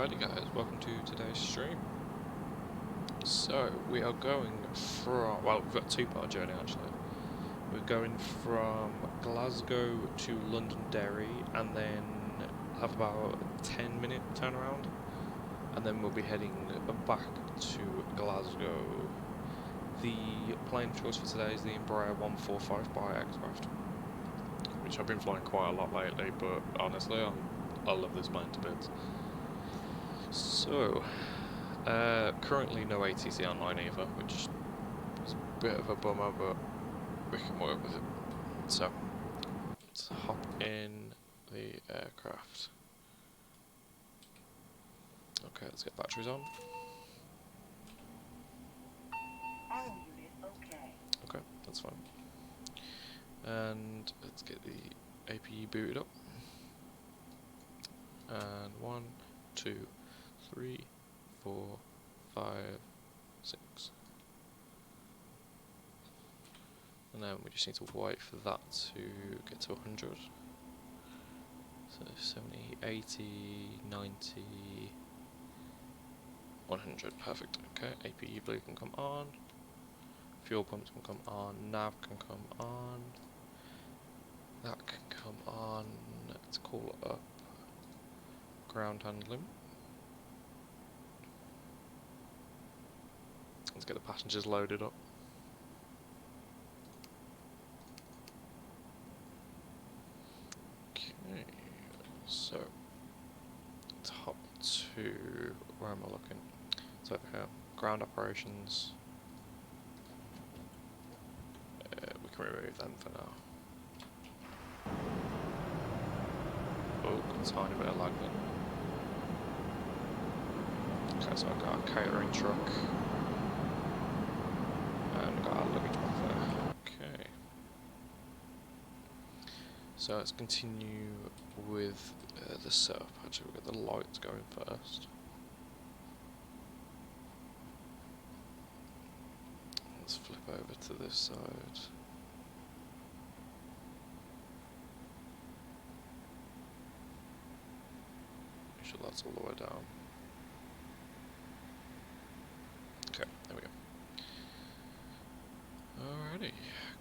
Alrighty guys, welcome to today's stream. So, we are going from, well, we've got a two-part journey actually. We're going from Glasgow to Londonderry and then have about a 10-minute turnaround. And then we'll be heading back to Glasgow. The plane of choice for today is the Embraer E145 by Aircraft, which I've been flying quite a lot lately, but honestly, I love this plane to bits. So, currently no ATC online either, which is a bit of a bummer, but we can work with it. So, let's hop in the aircraft. Okay, let's get batteries on. Okay, that's fine. And let's get the APE booted up. And 1, 2, 3, 4, 5, 6. And then we just need to wait for that to get to 100. So 70, 80, 90, 100. Perfect. Okay, APE blue can come on. Fuel pumps can come on. Nav can come on. That can come on. Let's call up ground handling. Let's get the passengers loaded up. Okay, so let's hop to, where am I looking? It's over here, ground operations. We can remove them for now. Oh, a tiny bit of lag then. Okay, so I've got a catering truck. And we've got our luggage back there. Okay. So let's continue with the setup. Actually, we've got the lights going first. Let's flip over to this side. Make sure that's all the way down. Okay, there we go. Alrighty,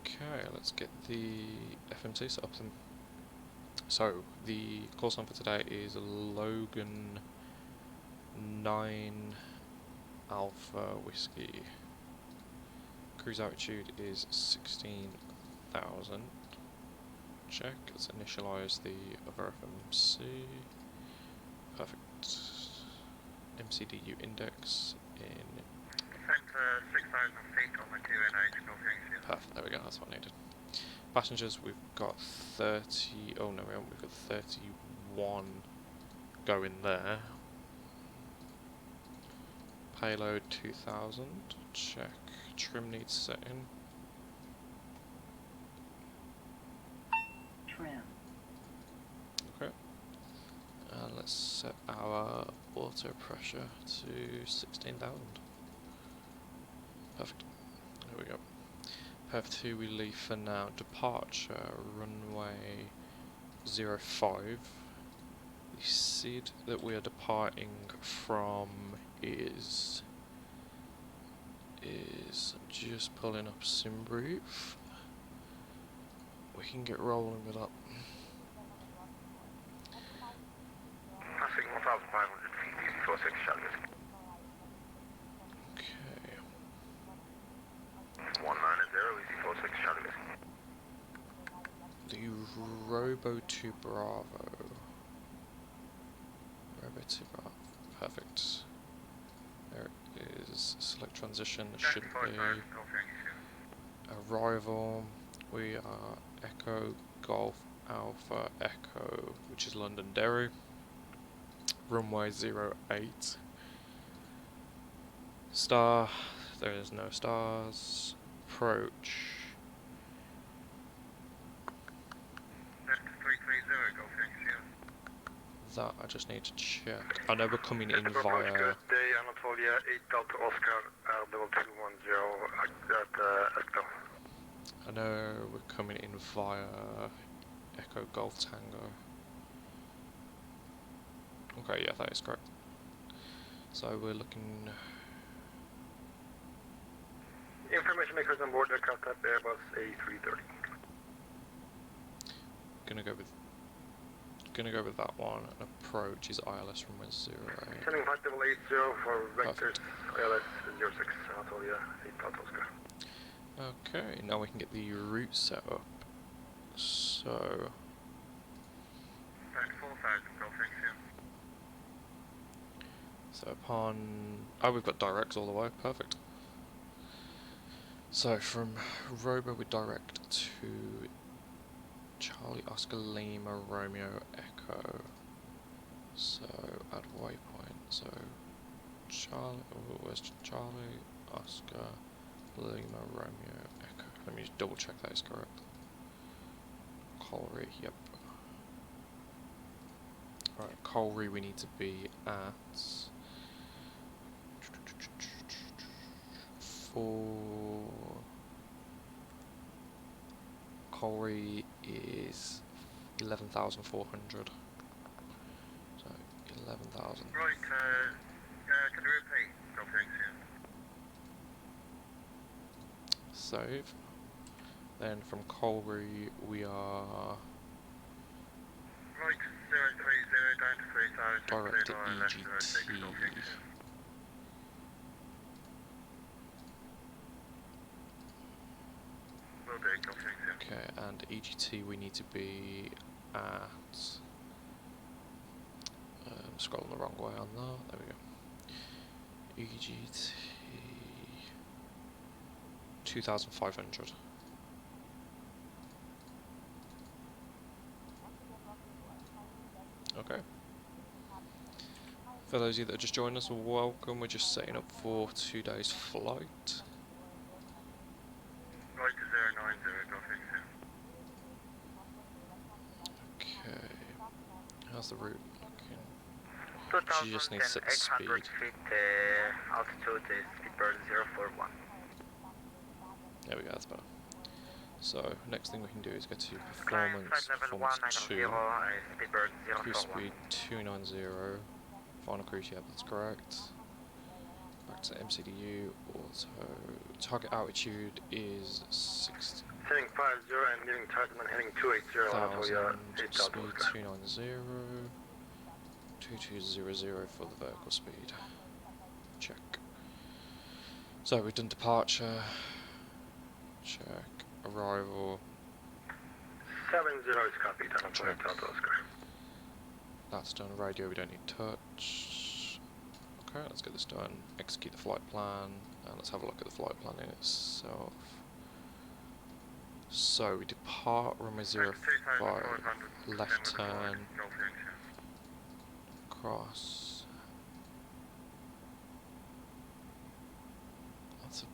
okay, let's get the FMC set up then. So, the call sign for today is Logan 9 Alpha Whiskey. Cruise altitude is 16,000. Check, let's initialize the other FMC. Perfect. MCDU index in... Center 6,000 feet on the QNH, no thanks. Perfect, there we go, that's what I needed. Passengers, we've got 30, oh no we haven't, we've got 31 going there. Payload 2000, check. Trim needs setting. Trim. Okay. And let's set our auto pressure to 16,000. Perfect. There we go. Perf 2 we leave for now. Departure, runway 05. The SID that we are departing from is just pulling up sim brief. We can get rolling with that. Passing 1,500 feet, 46 Charlie. Okay. 190, easy 46 Charlie. The Robo to Bravo. Robo to Bravo. Perfect. There it is. Select transition. There should be arrival. We are Echo Golf Alpha Echo, which is Londonderry. Runway 08. Star. There is no stars. Approach. 330, go thanks, That I just need to check. I know we're coming in Approach via. good day, Anatolia, 8 Delta Oscar, L210 at Echo. I know we're coming in via Echo Golf Tango. Okay, yeah, that is correct. So we're looking. Information makers on board aircraft type Airbus A330. Gonna go with that one. And approach is ILS runway 08. Sending flight level 80 for vectors Perfect. ILS 06 Anatolia 8 Delta Oscar. Okay, now we can get the route set up. So 94,000 Golf Inc. So upon... Oh, we've got directs all the way. Perfect. So from Robo we direct to Charlie Oscar Lima Romeo Echo. So at waypoint. So Charlie... Oh, where's Charlie Oscar Lima Romeo Echo? Let me just double check that is correct. Colry, yep. Alright, Colry we need to be at... For Colry is 11,400. So 11,000. Right, can you repeat Golf Inc. Save. Then from Colry we are Right, 030 down to 3,000. direct to cleared left 06 EGT. Golf Inc. Will do, Golf Inc. Okay, and EGT we need to be at... scrolling the wrong way on that. There we go. EGT 2,500. Okay. For those of you that are just joining us, welcome. We're just setting up for 2 days flight. Right to 090 Golf Inc. Okay. How's the route looking? You just need to set the speed. 2,800 feet altitude is speedbird 041. There we go, that's better. So, next thing we can do is go to Climb performance, flight level performance 2, 190 speedbird cruise 041. speed 290, final cruise, yeah, that's correct. Back to MCDU, auto, target altitude is 60,000, Heading 50 and leaving target and heading 280 Anatolia 8 speed Delta Oscar. 290, 2200 for the vertical speed. Check. So we've done departure, check, arrival, 70 is copied Anatolia Check. Delta Oscar. that's done. Radio we don't need touch. Okay, let's get this done. Execute the flight plan, and let's have a look at the flight plan in itself. So we depart runway 05, left turn, cross. That's a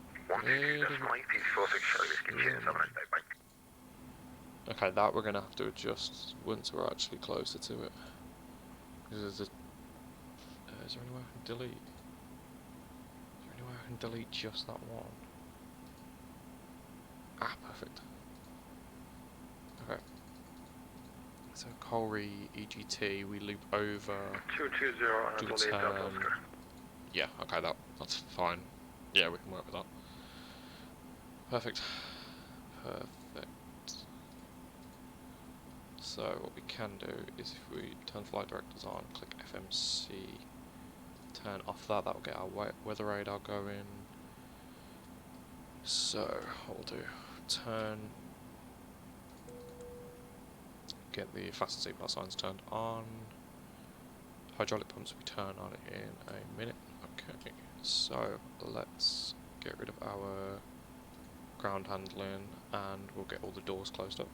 bit of a... Okay, that we're gonna have to adjust once we're actually closer to it. Because there's a... is there any way I can delete? Is there any way I can delete just that one? Ah, perfect. Okay. So Colry EGT, we loop over. 220 Do the Anatolia Delta turn. Oscar. Yeah, okay, that's fine. Yeah, we can work with that. Perfect. Perfect. So what we can do is if we turn flight directors on, click FMC, turn off that, that'll get our weather radar going. So what we'll do, turn, get the fasten seatbelt signs turned on, hydraulic pumps we turn on in a minute. Okay, so let's get rid of our ground handling and we'll get all the doors closed up.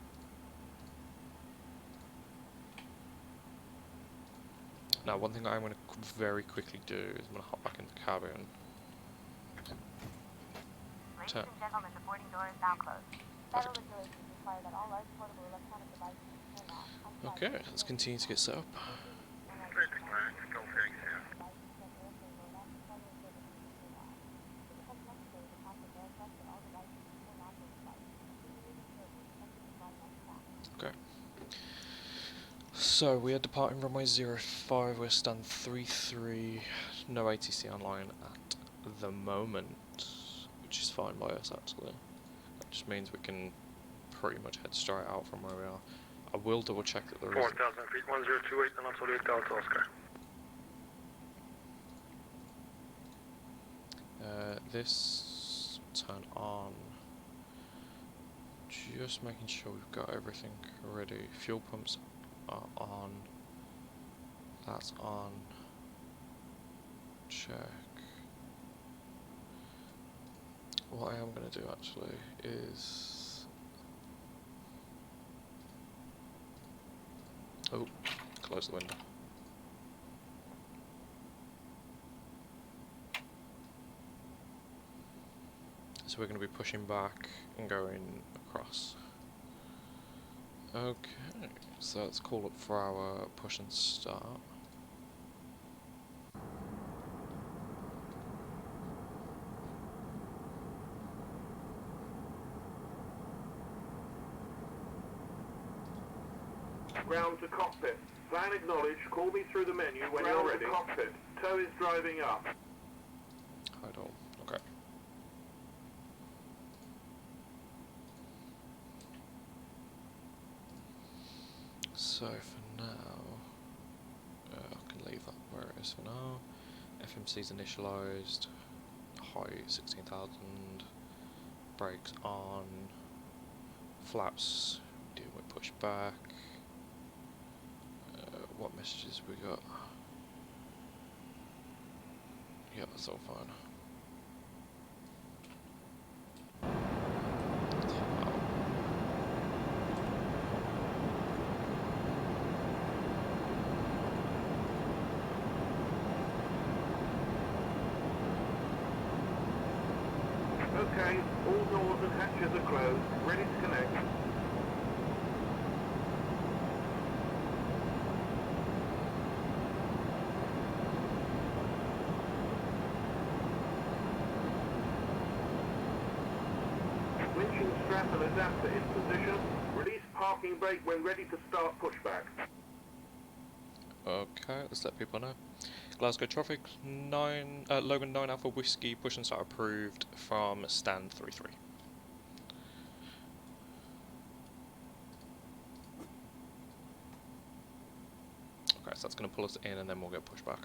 Now one thing I'm going to very quickly do is I'm going to hop back in the cabin. Ladies and gentlemen, the boarding door is now closed. Federal regulations require that all large portable electronic devices be turned off. Okay, let's continue to get set up. Okay. So we are departing runway 05, we're stand 33, no ATC online at the moment, which is fine by us actually. That just means we can pretty much head straight out from where we are. I will double check that there is... 4,000 feet, 1028, and Anatolia Delta Oscar. This turn on, just making sure we've got everything ready. Fuel pumps are on, that's on, check. What I am going to do actually is, oh, close the window. So we're going to be pushing back and going across. Okay, so let's call up for our push and start. Ground to cockpit. Plan acknowledged. Call me through the menu when you're ready. Cockpit. Tow is driving up. Hold on. Okay. So for now, I can leave that where it is for now. FMC's initialized. Height 16,000. Brakes on. Flaps. Deal with push back. What messages we got? Yeah, that's all fine. Okay, all doors and hatches are closed. Ready to connect. Winching strap and adapter in position. Release parking brake when ready to start pushback. Okay, let's let people know. Glasgow traffic, Logan 9 Alpha Whiskey, push and start approved from stand 33. Okay, so that's going to pull us in and then we'll get pushed back.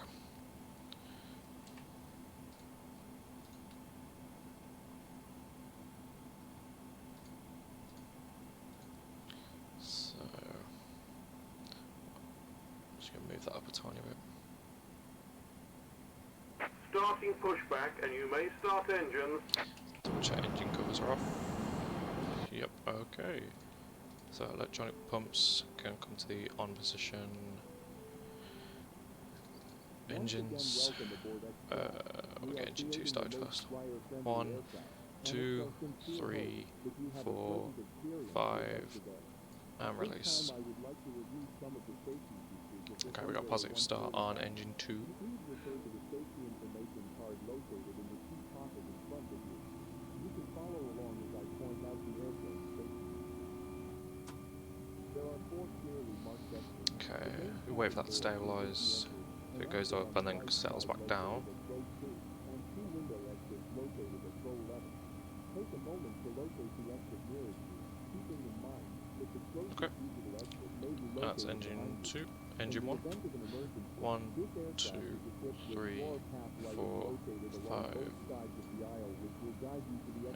So, just going to move that up a tiny bit. Starting pushback, and you may start engines. Double check engine covers are off. Yep, okay. So electronic pumps can come to the on position. Engines, we'll get engine 2 started first. 1, 2, 3, 4, 5, and release. Okay, we got positive start on engine 2. Okay, we wait for that to stabilise. If it goes up and then settles back down. Okay, that's engine 2, engine 1. 1, 2, 3, 4, 5,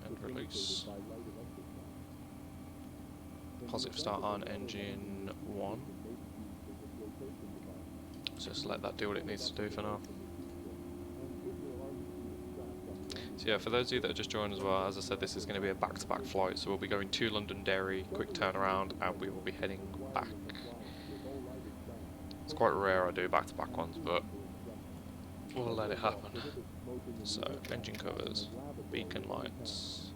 and release. Positive start on engine 1. So just let that do what it needs to do for now. So yeah, for those of you that are just joined as well, as I said, this is going to be a back-to-back flight, so we'll be going to Londonderry, quick turnaround, and we will be heading back. It's quite rare I do back-to-back ones, but we'll let it happen. So, engine covers, beacon lights,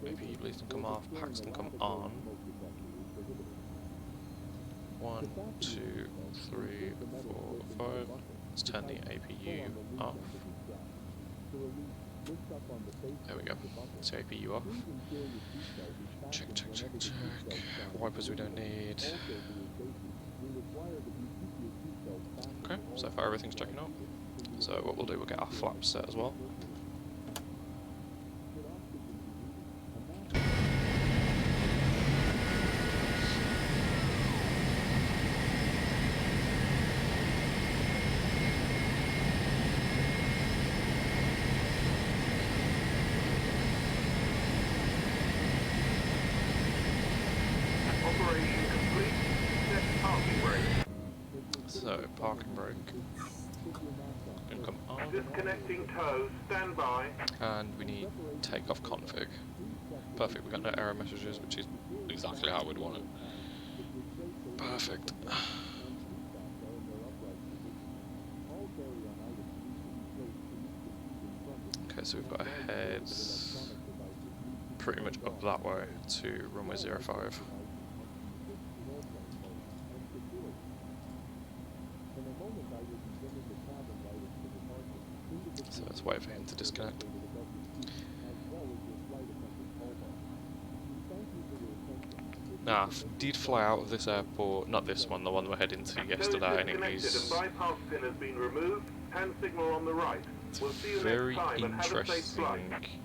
APU leads can come off, packs can come on. 1, 2, 3, 4, 5. Let's turn the APU off. There we go. So APU off. Check, check, check, check. Wipers we don't need. Okay, so far everything's checking out. So what we'll do, we'll get our flaps set as well. Operation complete. Set parking brake. So parking brake. Gonna come on. Disconnecting tow. Stand by. And we need takeoff config. Perfect, we got no error messages, which is exactly how we'd want it. Perfect. Okay, so we've got to head pretty much up that way to runway 05. So let's wait for him to disconnect. Now, did fly out of this airport, not this one, the one we're heading to yesterday, and he's bypass pin has been removed. Hand signal on the right. We'll see you very next time and have a safe flight. interesting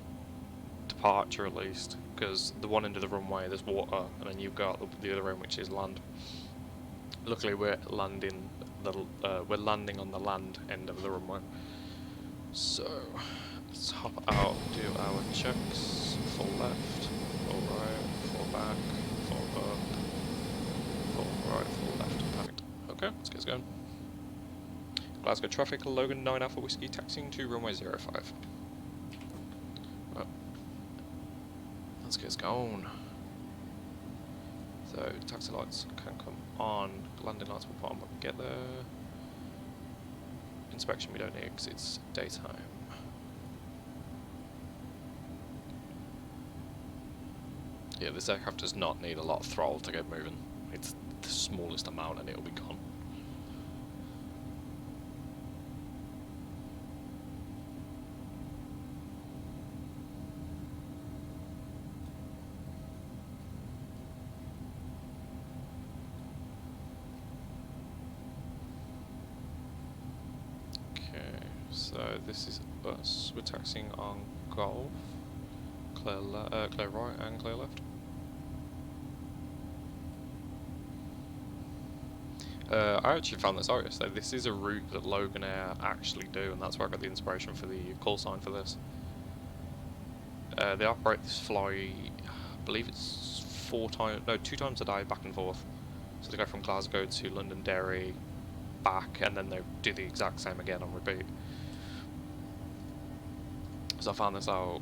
departure, at least, because the one end of the runway there's water, and then you've got the other end, which is land. Luckily, we're landing on the land end of the runway. So let's hop out, do our checks. Full left, full right, full back, full up, full right, full left. Perfect. Okay, let's get going. Glasgow traffic, Logan 9 Alpha Whiskey, taxiing to runway 05. Well, let's get going. So, taxi lights can come on, landing lights will put on when we get there. Inspection we don't need because it's daytime. Yeah, this aircraft does not need a lot of throttle to get moving. It's the smallest amount and it'll be gone. So this is us. We're taxiing on Golf. Clear right and clear left. I actually found this out yesterday. This is a route that Logan Air actually do, and that's where I got the inspiration for the call sign for this. They operate this flight, I believe it's 2 times a day back and forth. So they go from Glasgow to Londonderry, back, and then they do the exact same again on repeat. So I found this out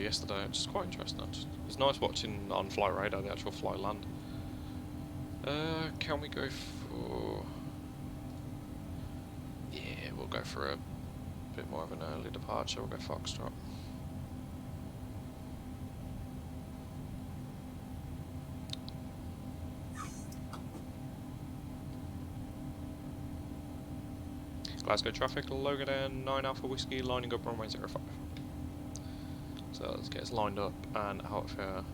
yesterday, which is quite interesting. It's nice watching on Flight Radar the actual flight land. Can we go for... Yeah, we'll go for a bit more of an early departure. We'll go Foxtrot. Glasgow traffic, Logan Air 9 Alpha Whiskey, lining up runway 05. So let's get us lined up and out of here.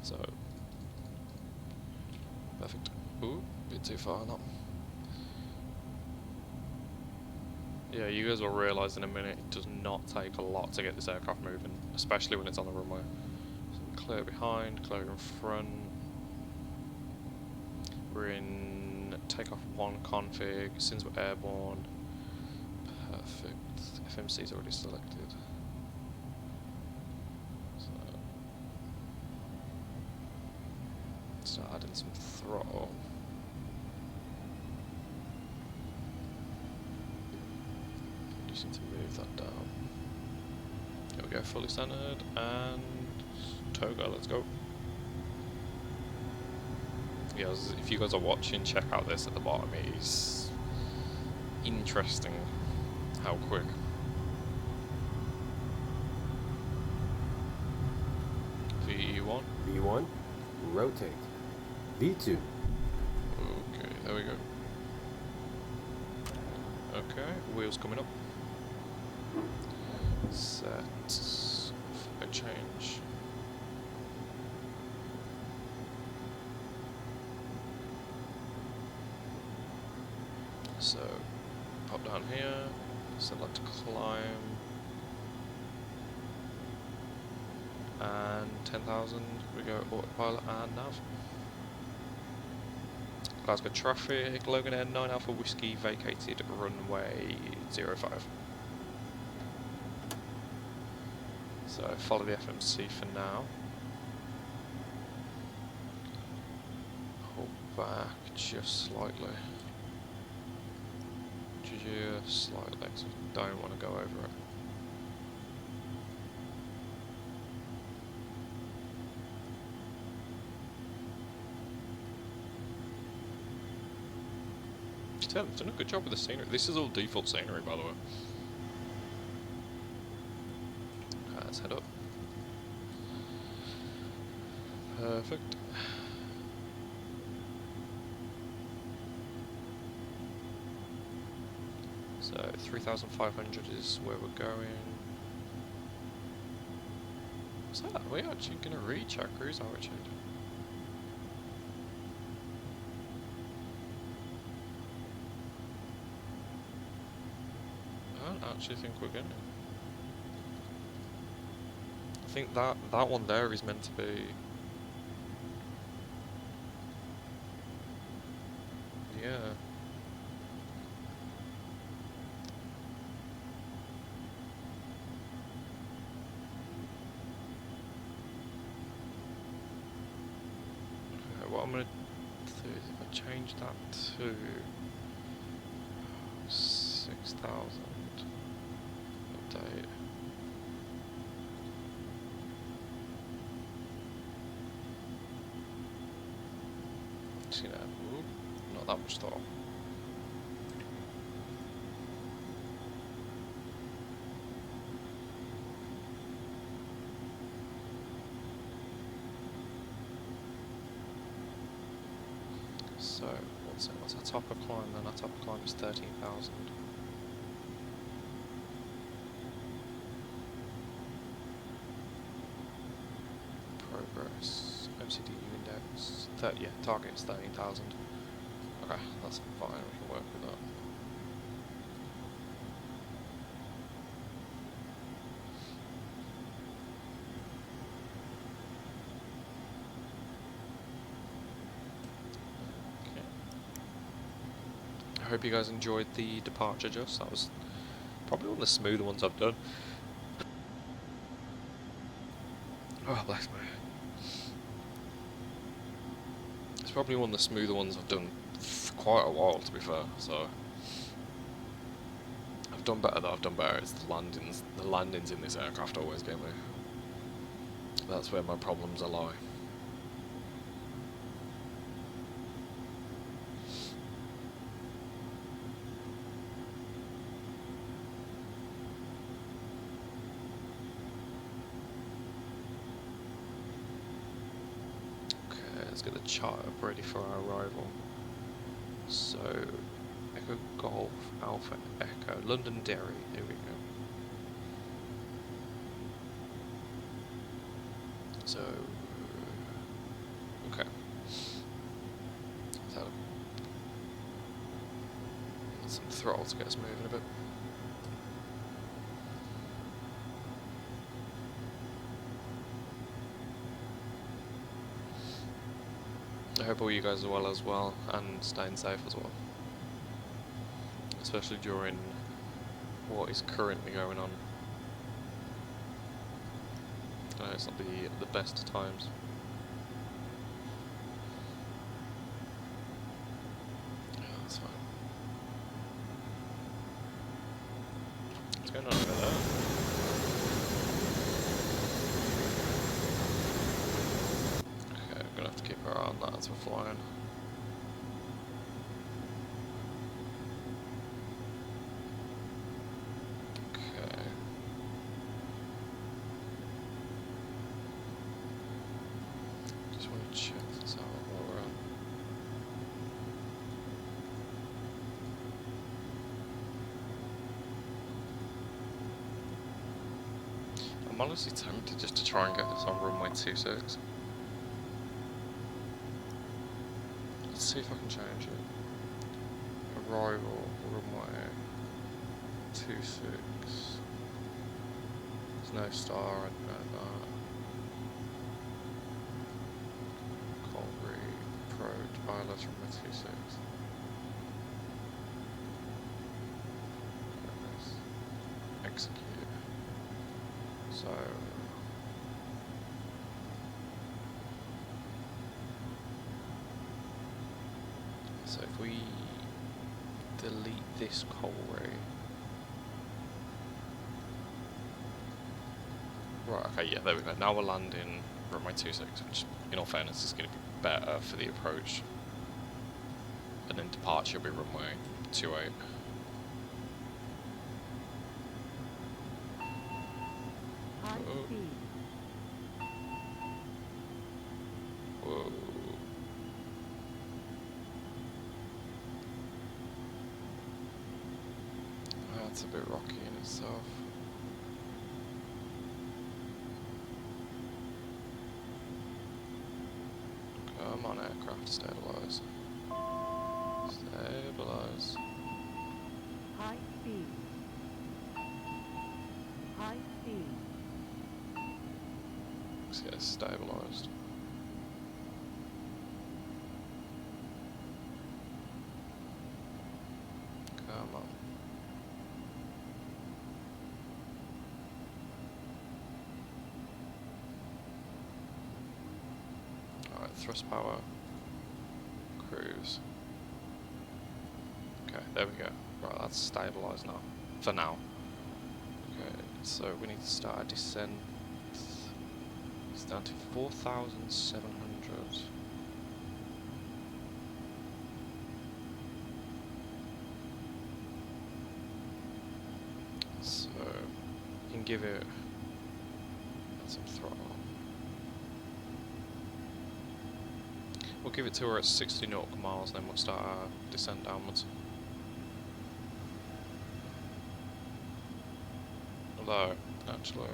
So, perfect. Ooh, bit too far now. Yeah, you guys will realise in a minute it does not take a lot to get this aircraft moving, especially when it's on the runway. So clear behind, clear in front. We're in takeoff 1 config, since we're airborne. Perfect. FMC is already selected. So, start adding some throttle. Just need to move that down. There we go, fully centered, and toga, let's go. Yeah, if you guys are watching, check out this at the bottom. It is interesting how quick. V1. V1, rotate. V2. Okay, there we go. Okay, wheels coming up. Set. A change. So, pop down here, select climb, and 10,000, we go autopilot and nav. Glasgow traffic, Logan Air 9 Alpha Whiskey vacated runway 05. So follow the FMC for now. Hold back just slightly. Just slightly, because I don't want to go over it. They've done a good job with the scenery. This is all default scenery, by the way. Let's head up. Perfect. So 3,500 is where we're going. What's that? Are we actually going to reach our cruise altitude? I don't actually think we're going to. I think that one there is meant to be... Yeah. Okay, what I'm going to do is if I change that to 6,000, update. See that? Ooh, not that much thought. So, what's our top of climb then? Our top of climb is 13,000. Progress, MCDU index, yeah, target is 13,000. Okay, that's fine, we can work with that. I hope you guys enjoyed the departure just. That was probably one of the smoother ones I've done. Oh, bless me. It's probably one of the smoother ones I've done for quite a while, to be fair, so... I've done better though, I've done better. It's the landings in this aircraft always get me. That's where my problems lie. Let's get the chart up ready for our arrival. So, Echo Golf Alpha Echo, London Derry, here we go. So, okay. So, some throttle to get us moving a bit. I hope all you guys are well as well, and staying safe as well. Especially during what is currently going on. I know it's not the best of times. Yeah, that's fine. What's going on over there? Gonna have to keep our eye on that as we're flying. Okay. Just want to check this out while we're on. I'm honestly tempted just to try and get this on runway 26. Let's see if I can change it. arrival, runway 26. There's no star or anything like that. Colbury approach, ILS runway 26. Execute. So if we delete this Colbury, right? Okay, yeah, there we go. Now we're landing runway 26, which, in all fairness, is going to be better for the approach, and then departure will be runway 28. Oh. Whoa. That's a bit rocky in itself. Come on, aircraft, stabilize. Stabilize. High speed. High speed. Yeah, stabilized. Come on. Alright, thrust power. Cruise. Okay, there we go. Right, that's stabilized now. For now. Okay, so we need to start a descent. It's down to 4,700. So, you can give it some throttle. We'll give it to her at 60 nautical miles, and then we'll start our descent downwards. Although, actually,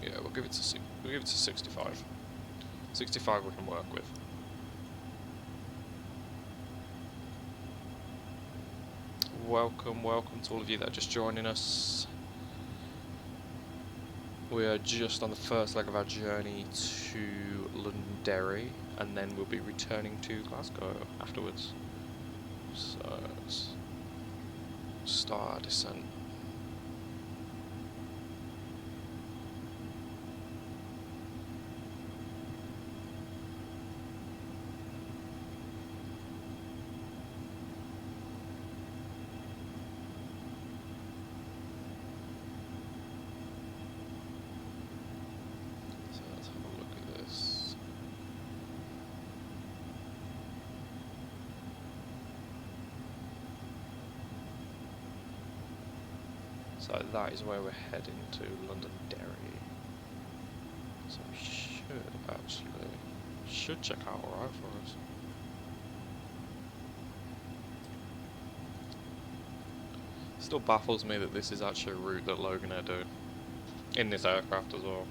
yeah, we'll give it to 65. 65 we can work with. Welcome to all of you that are just joining us. We are just on the first leg of our journey to Londonderry, and then we'll be returning to Glasgow afterwards. So, let's start our descent. So that is where we're heading to, Londonderry. So we should check out alright for us. Still baffles me that this is actually a route that Logan are doing in this aircraft as well.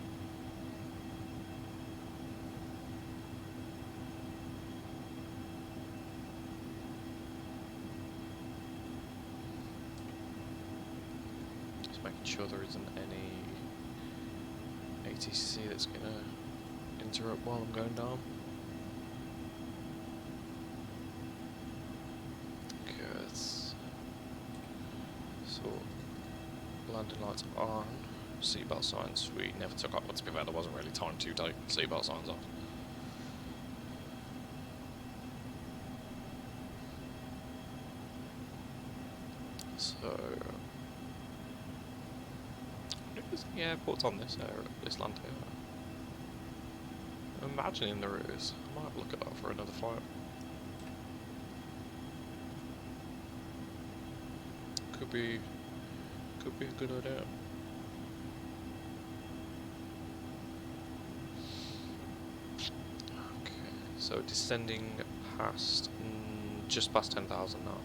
Making sure there isn't any ATC that's going to interrupt while I'm going down. Good. So, landing lights on, seatbelt signs we never took off. Well, to be fair, there wasn't really time to take seatbelt signs off. So, the airport's on this land here. I'm imagining there is. I might look at that for another flight. Could be a good idea. Okay, so descending past, just past 10,000 now.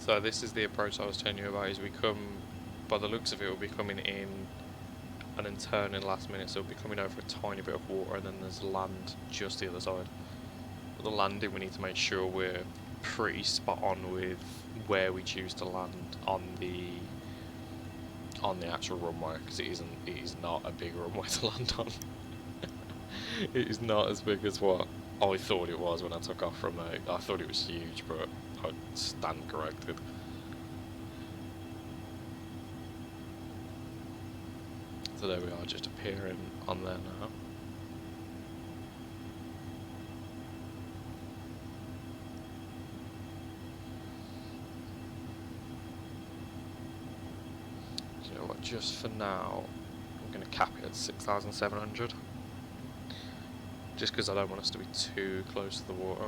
So this is the approach I was telling you about. Is we come, by the looks of it, we'll be coming in and then turning last minute. So we'll be coming over a tiny bit of water, and then there's land just the other side. But the landing, we need to make sure we're pretty spot on with where we choose to land on the actual runway, because it is not a big runway to land on. It is not as big as what I thought it was when I took off from it. I thought it was huge, but I stand corrected. So there we are, just appearing on there now. You know what, just for now, I'm going to cap it at 6,700. Just because I don't want us to be too close to the water.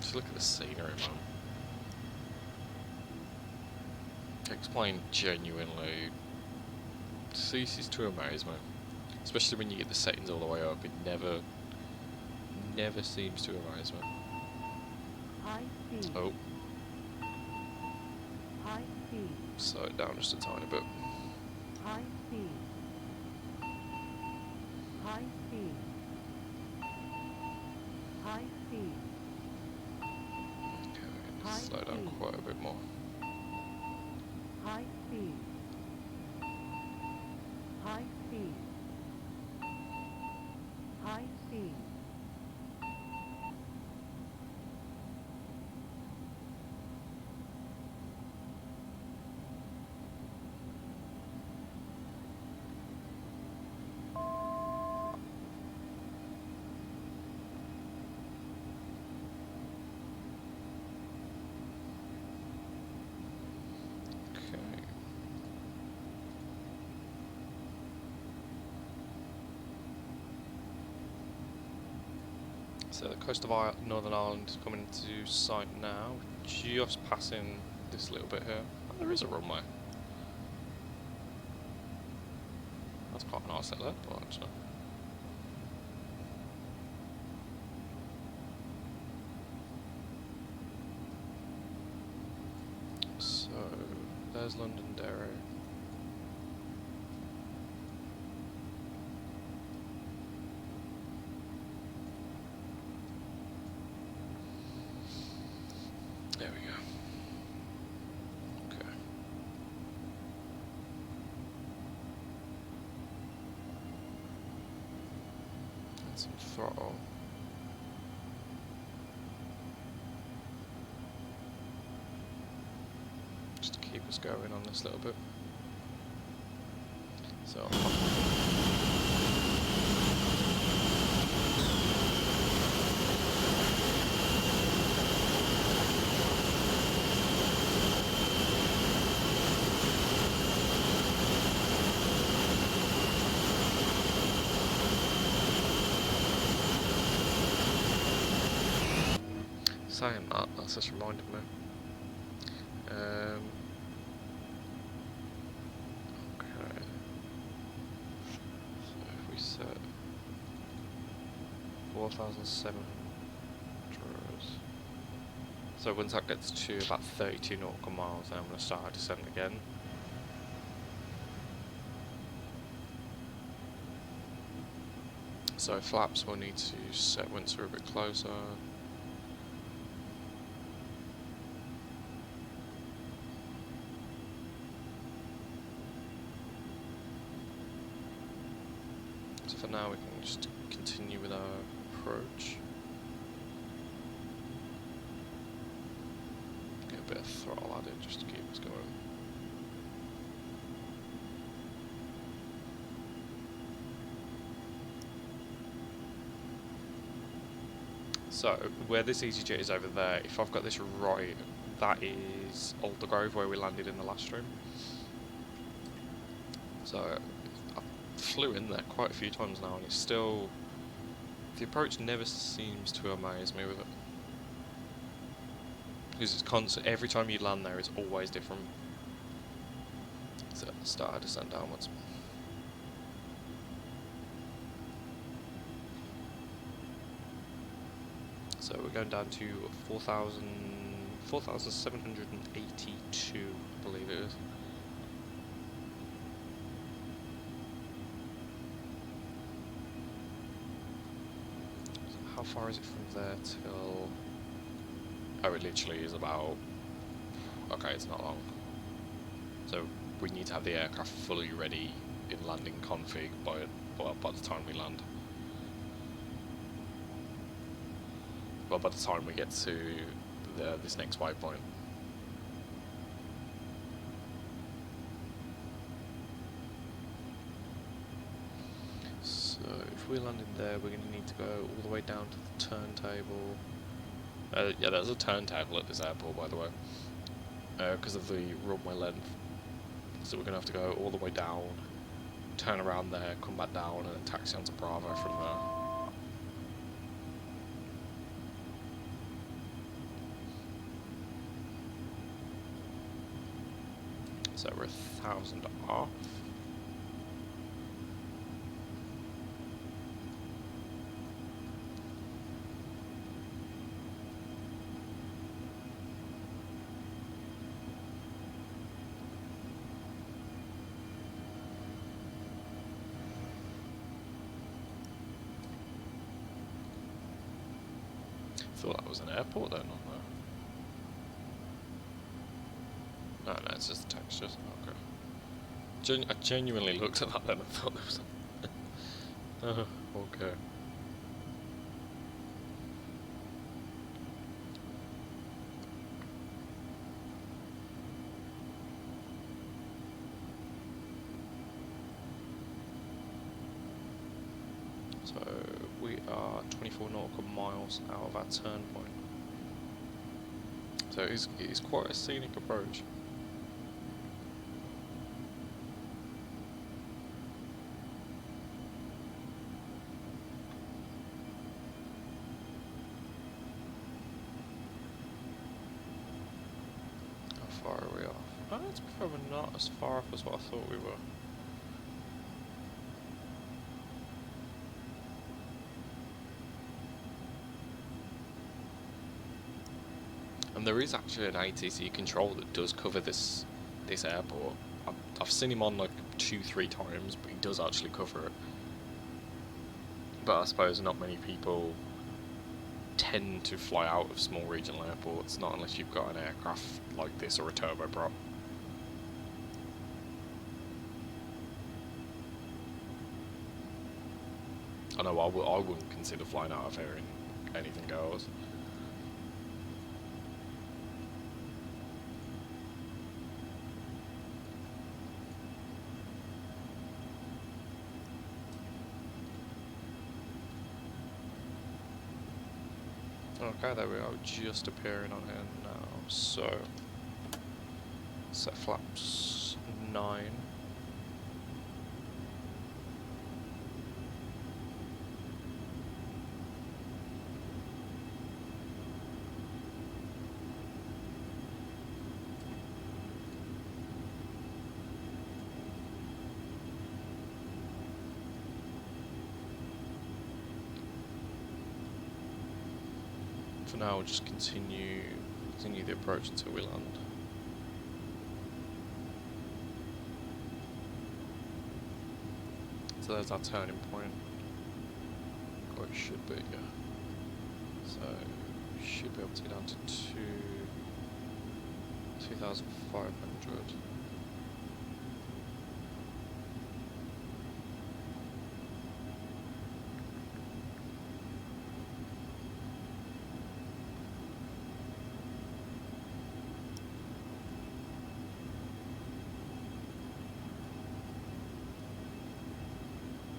Just look at the scenery, man. Explain genuinely ceases to amaze me. Especially when you get the settings all the way up, it never seems to amaze me. High speed. Oh, High speed. slow it down just a tiny bit. High speed. High speed. High speed. Okay, High slow down speed. quite a bit more. High speed. High speed. High speed. Okay. So the coast of Northern Ireland is coming into sight now, just passing this little bit here. Oh, there is a runway. That's quite a nice little airport, actually. So, there's Londonderry. There we go. Okay. That's some throttle. Just to keep us going on this little bit. So. Saying that, that's just reminded me. Okay. So if we set 4,700. So once that gets to about 32 nautical miles, then I'm going to start our descent again. So flaps we'll need to set once we're a bit closer. So for now we can just continue with our approach. Get a bit of throttle added just to keep us going. So where this EasyJet is over there, if I've got this right, that is Aldergrove where we landed in the last stream. So I flew in there quite a few times now, and it's still, the approach never seems to amaze me with it, because it's constant. Every time you land there, it's always different. So start to descend downwards. So we're going down to 4,782, I believe it is. So how far is it from there till... Oh, it literally is about... Okay, it's not long. So we need to have the aircraft fully ready in landing config by the time we land. Well, by the time we get to this next waypoint. So if we land in there, we're going to need to go all the way down to the turntable. Yeah, there's a turntable at this airport, by the way, because of the runway length. So we're going to have to go all the way down, turn around there, come back down, and then taxi onto Bravo from there. So we're 1,000 off. Thought that was an airport then, on there. No, it's just a text, just okay. I genuinely looked at that then and thought there was a... okay. So we are 24 nautical miles out of our turn point. So it is quite a scenic approach. How far are we off? Oh, it's probably not as far off as what I thought we were. And there is actually an ATC control that does cover this airport. I've seen him on like 2-3 times, but he does actually cover it. But I suppose not many people tend to fly out of small regional airports, not unless you've got an aircraft like this or a turboprop. I know I wouldn't consider flying out of here in anything goes. Okay, there we are, just appearing on here now. So, set flaps 9. For now, we'll just continue the approach until we land. So there's our turning point. Or it should be, yeah. So we should be able to get down to 2,500.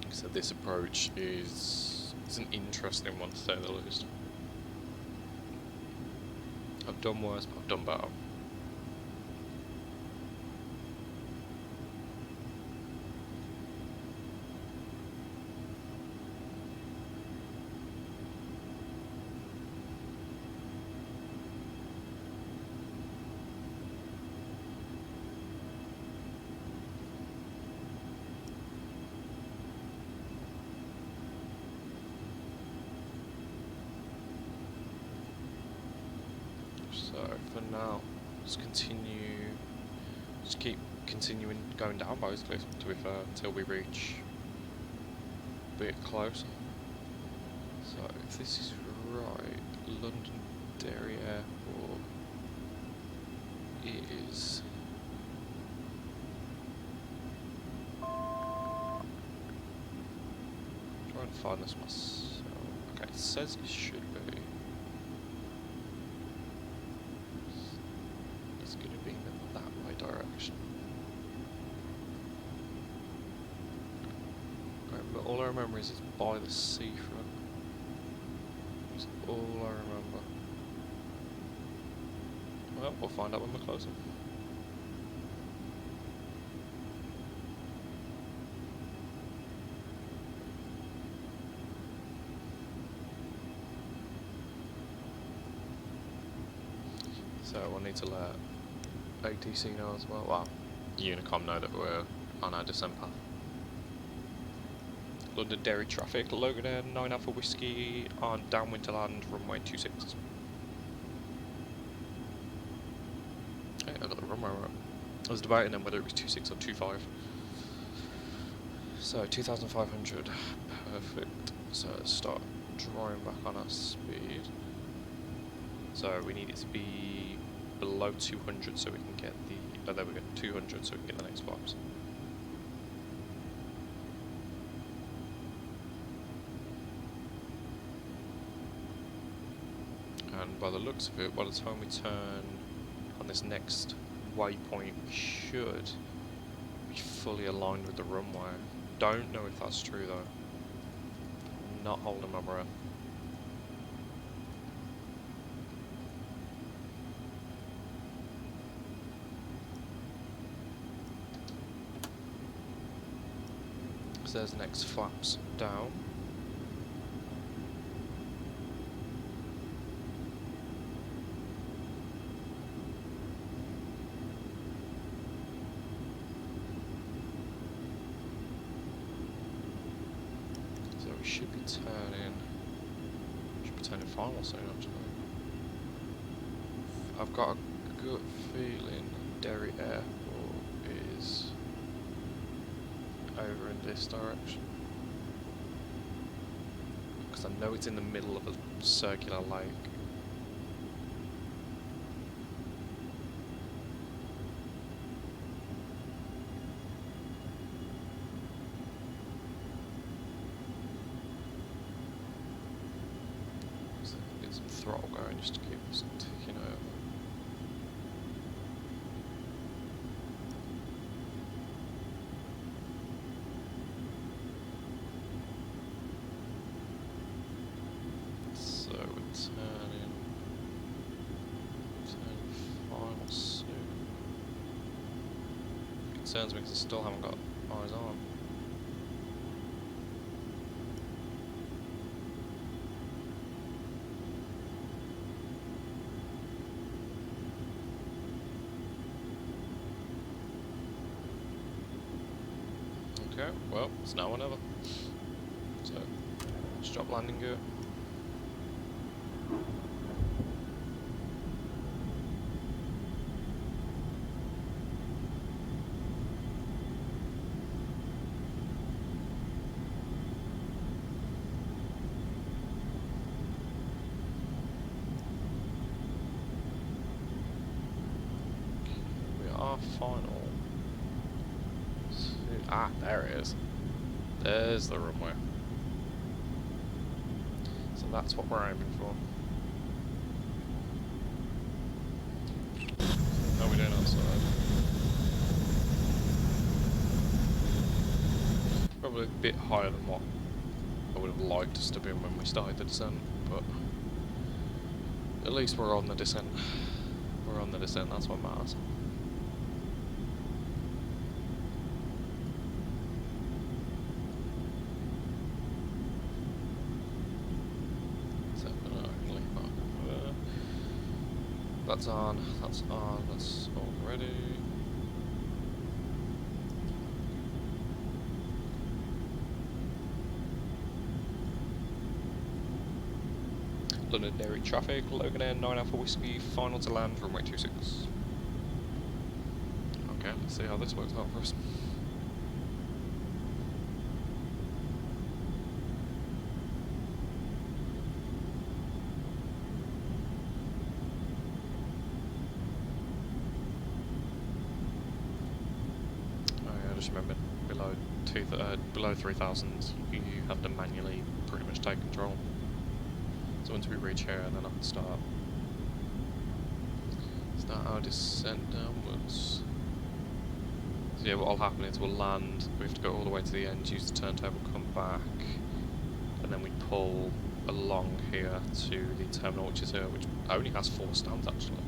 So this approach is an interesting one to say the least. I've done worse, but I've done better. So for now, just keep continuing going down basically, to be fair, until we reach a bit closer. So if this is right, Londonderry Airport is try and find this myself. Okay, it says it should be. It's gonna be in that way direction. But all I remember is it's by the seafront. That's all I remember. Well, we'll find out when we're closer. So we'll need to let ATC know as well. Well, Unicom know that we're on our descent path. Londonderry traffic, Logan Air 9 Alpha Whiskey on downwind to land, runway 26. Hey, I got the runway right. I was debating then whether it was 26 or 25. So 2,500, perfect. So let's start drawing back on our speed. So we need it to be below 200 so we can get the, oh there we go, 200 so we can get the next box. And by the looks of it, by the time we turn on this next waypoint, we should be fully aligned with the runway. Don't know if that's true though. I'm not holding my breath. So there's the next flaps down. So we should be turning final soon actually. I've got a good feeling Derry Airport is over in this direction. Because I know it's in the middle of a circular lake. So get some throttle going just to keep us ticking over. So we're turning final soon. Concerns me because I still haven't got eyes on. Okay, well, it's now or never. So, let's drop landing gear. We are final. Ah, there it is. There's the runway. So that's what we're aiming for. How are we doing outside? Probably a bit higher than what I would have liked us to be when we started the descent, but at least we're on the descent. We're on the descent, that's what matters. That's on, that's all ready. Londonderry traffic, Logan Air 9 Alpha Whiskey, final to land, runway 26. Okay, let's see how this works out for us. Oh yeah, I just remembered, below 3,000 you have to manually pretty much take control. So once we reach here, then I can start our descent downwards. So yeah, what'll happen is we'll land, we have to go all the way to the end, use the turntable, come back, and then we pull along here to the terminal, which is here, which only has 4 stands actually.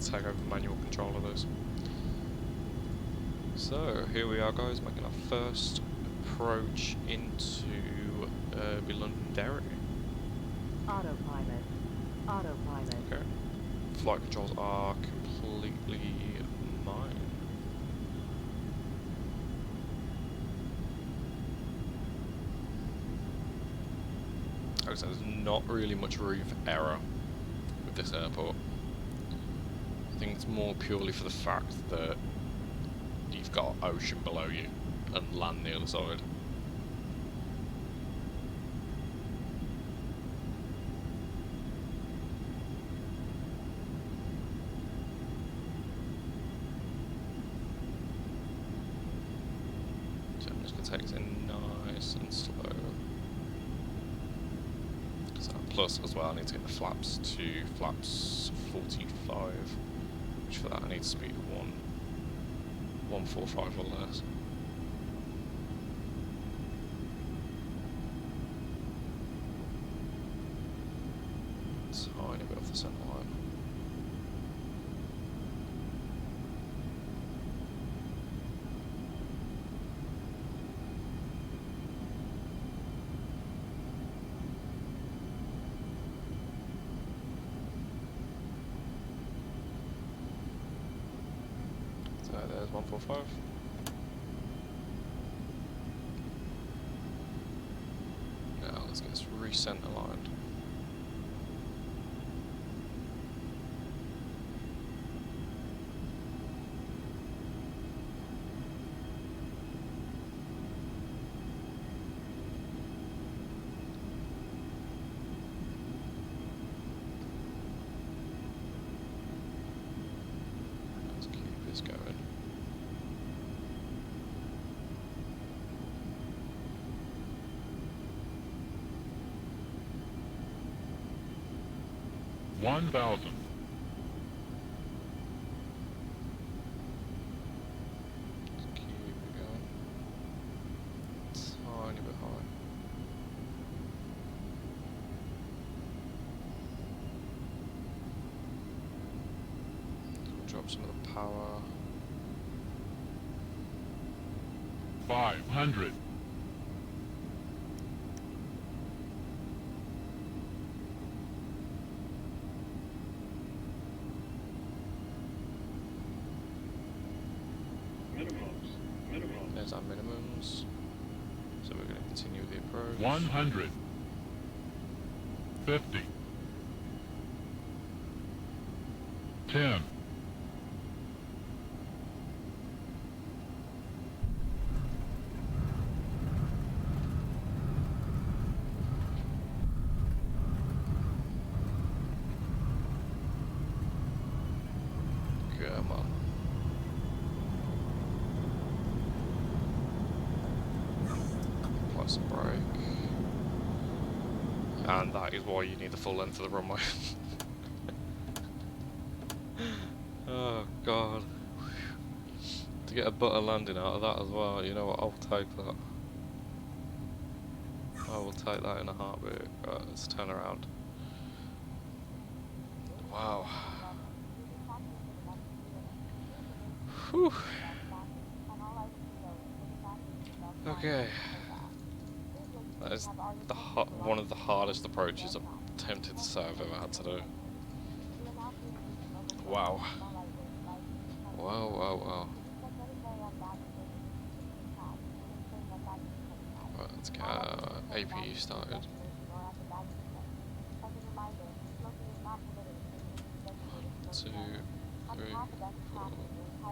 Take over manual control of this. So here we are, guys, making our first approach into Londonderry. Autopilot. Autopilot. Okay. Flight controls are completely mine. Like I said, there's not really much room for error with this airport. I think it's more purely for the fact that you've got ocean below you and land the other side. So I'm just going to take it nice and slow. So plus as well, I need to get the flaps to flaps 45. Which for that I need speed of 145 or less. Tiny bit off the centre line. So there's 145. Now let's get this re-centre lined. Let's keep this going. $1,000. Let's keep it going. Tiny bit high. We'll drop some of the power. 500. There's our minimums. So we're going to continue the approach. 100. 50. 10. Come on. Plus a brake. And that is why you need the full length of the runway. Oh god. To get a butter landing out of that as well, you know what, I'll take that. I will take that in a heartbeat. Right, let's turn around. Wow. Whew. That is one of the hardest approaches I'm tempted to say I've ever had to do. Wow. Wow, wow, wow. Right, let's get APU started. 2, 3, 4,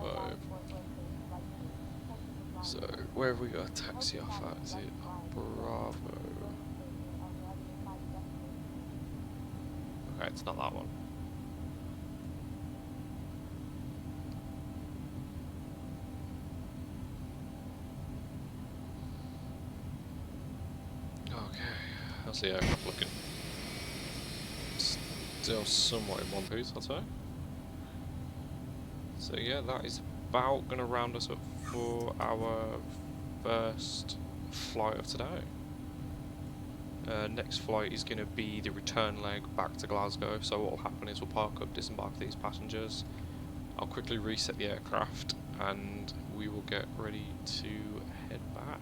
5. So, where have we got a taxi off at? Is it Bravo? Okay, it's not that one. Okay, how's the aircraft looking? Still somewhat in one piece, I'll say. So yeah, that is about going to round us up for our first flight of today. Next flight is going to be the return leg back to Glasgow. So what will happen is we'll park up, disembark these passengers. I'll quickly reset the aircraft and we will get ready to head back.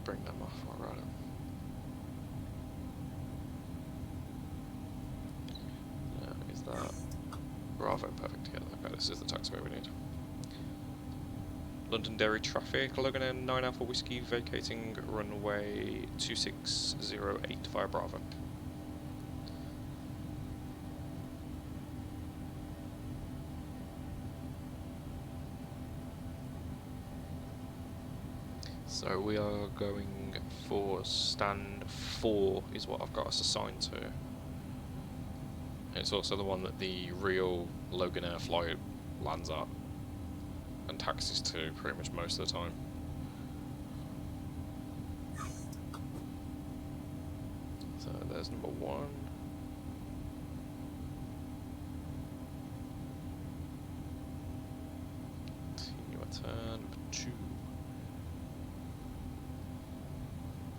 Bring them off while we're at it. Is that Bravo? Perfect. Yeah, okay, this is the taxiway we need. Londonderry traffic, Logan and 9 Alpha Whiskey vacating runway 2608 via Bravo. So we are going for stand 4 is what I've got us assigned to. It's also the one that the real Logan Air flight lands at and taxis to pretty much most of the time. So there's number 1. Continue our turn. Number 2.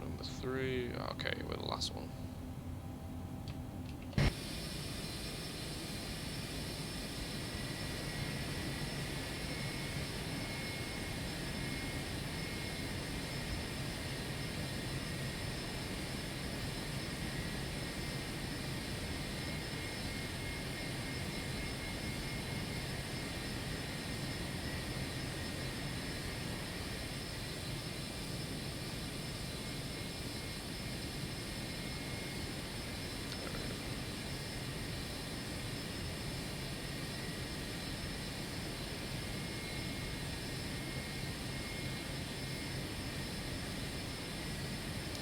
Number 3. Okay, we're the last one.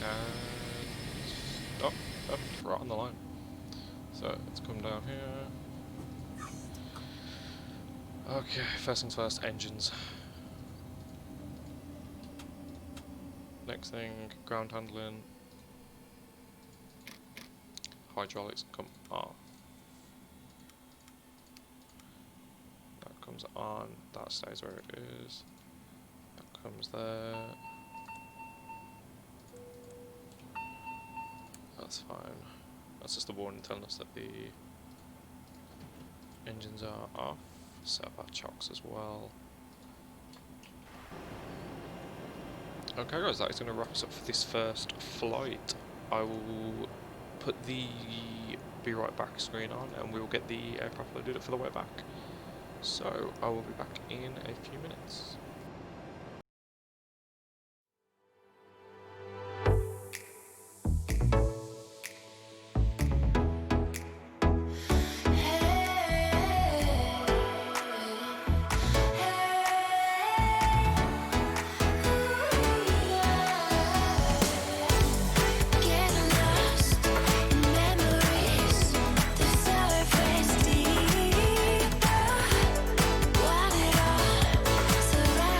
And stop, right on the line. So let's come down here. Okay, first things first, engines. Next thing, ground handling. Hydraulics come off. That comes on, that stays where it is. That comes there. That's fine. That's just a warning telling us that the engines are off. Set up our chocks as well. Okay guys, that is going to wrap us up for this first flight. I will put the be right back screen on and we will get the aircraft loaded up for the way back. So I will be back in a few minutes. Surround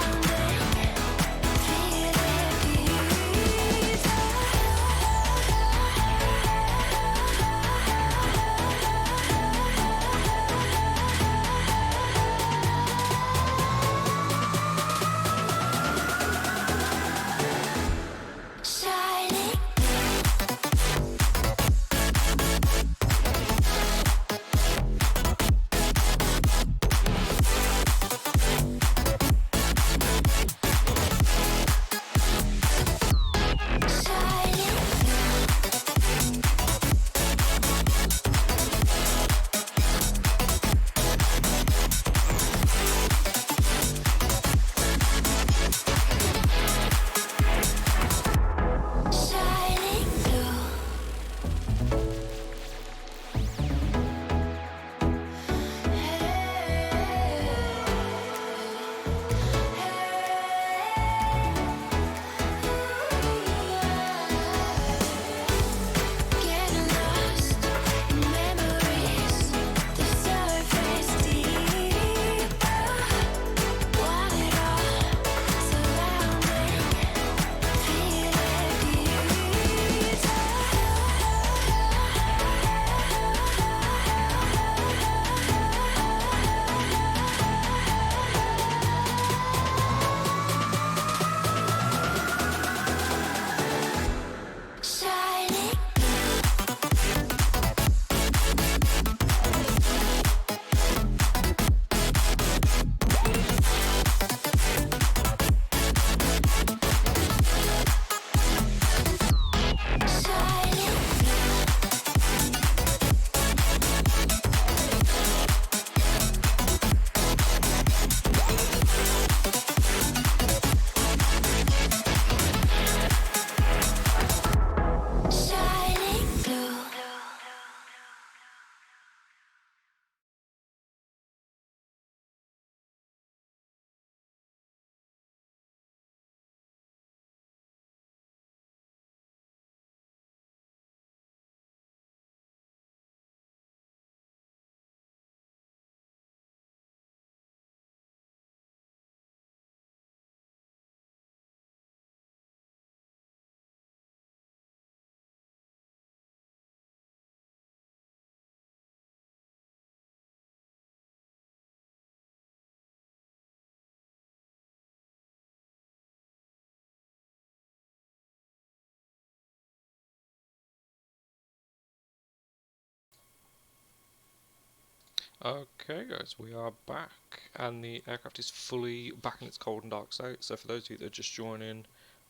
Okay guys, we are back and the aircraft is fully back in its cold and dark state, so for those of you that are just joining,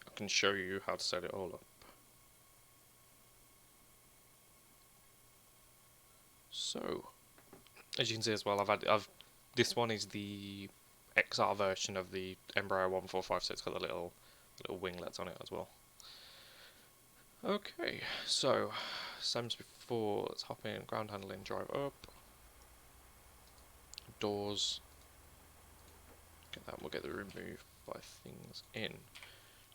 I can show you how to set it all up. So, as you can see as well, this one is the XR version of the Embraer 145, so it's got the little winglets on it as well. Okay, so, same as before, let's hop in, ground handling, drive up, doors, get that, we'll get the remove by things in.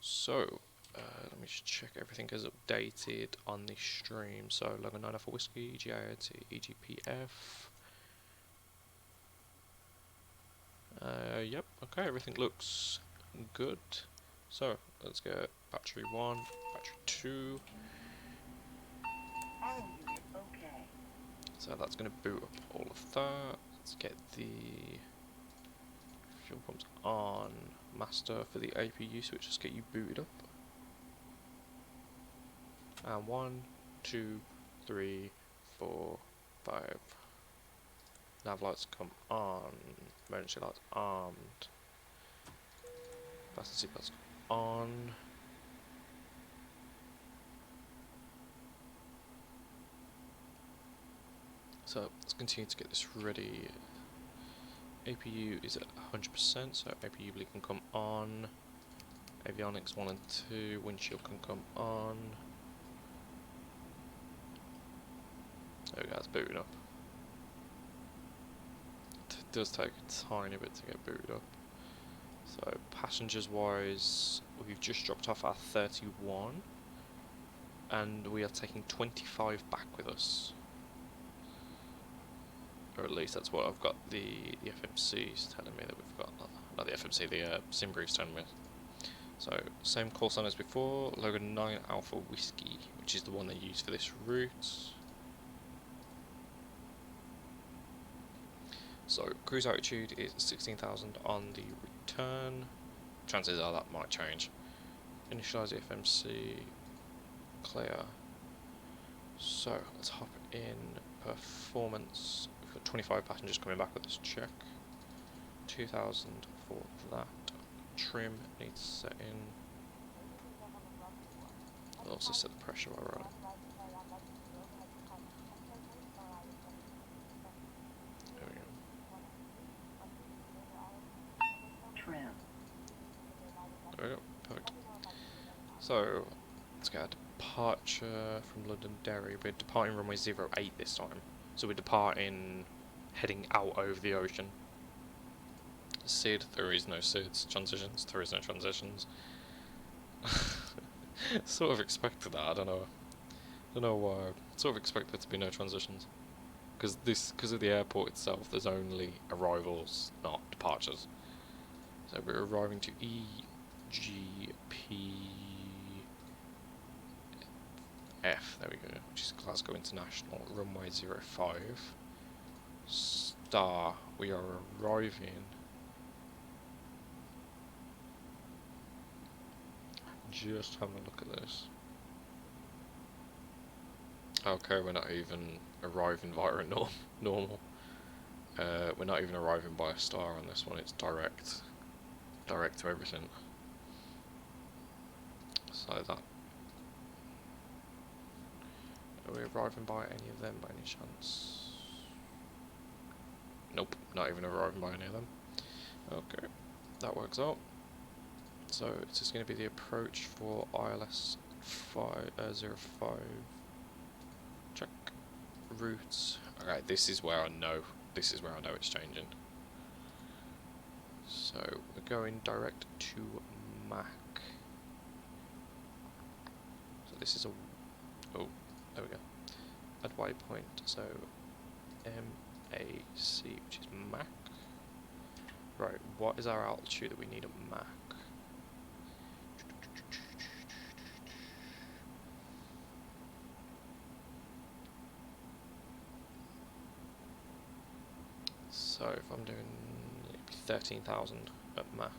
So, let me just check everything is updated on the stream. So, Logan 9 for Whiskey, GIOT, EGPF. Yep, okay, everything looks good. So, let's get battery 1, battery 2. So, that's going to boot up all of that. Let's get the fuel pumps on. Master for the APU switch, just get you booted up. And 1, 2, 3, 4, 5. Nav lights come on. Emergency lights armed. Fasten seatbelts on. So let's continue to get this ready. APU is at 100%, so APU bleed can come on. Avionics 1 and 2, windshield can come on. There we go, it's booted up. It does take a tiny bit to get booted up. So passengers wise, we've just dropped off our 31 and we are taking 25 back with us. Or at least that's what I've got the FMC's telling me that we've got, not the FMC, the sim brief's telling me. So same call sign as before, Logan 9 Alpha Whiskey, which is the one they use for this route. So cruise altitude is 16,000 on the return. Chances are that might change. Initialize the FMC. Clear. So let's hop in performance. We've got 25 passengers coming back with this check. 2,000 for that. Trim needs set in. I'll also set the pressure while we're on it. There we go. There we go, perfect. So, let's get a departure from London Derry. We're departing runway 08 this time. So we're departing, heading out over the ocean. SID, there is no SIDs. Transitions, there is no transitions. Sort of expected that, I don't know why. Sort of expected there to be no transitions. Because of the airport itself, there's only arrivals, not departures. So we're arriving to EGPF, there we go, which is Glasgow International, runway 05. Star, we are arriving. Just having a look at this. Okay, we're not even arriving via a normal. We're not even arriving by a star on this one, it's direct to everything. So that. Are we arriving by any of them by any chance? Nope, not even arriving by any of them. Okay, that works out. So it's just going to be the approach for ILS 05. Check routes. Alright, this is where I know it's changing. So we're going direct to Mac. So this is a there we go. At waypoint, so MAC, which is Mac. Right, what is our altitude that we need at Mac? So if I'm doing 13,000 at Mac.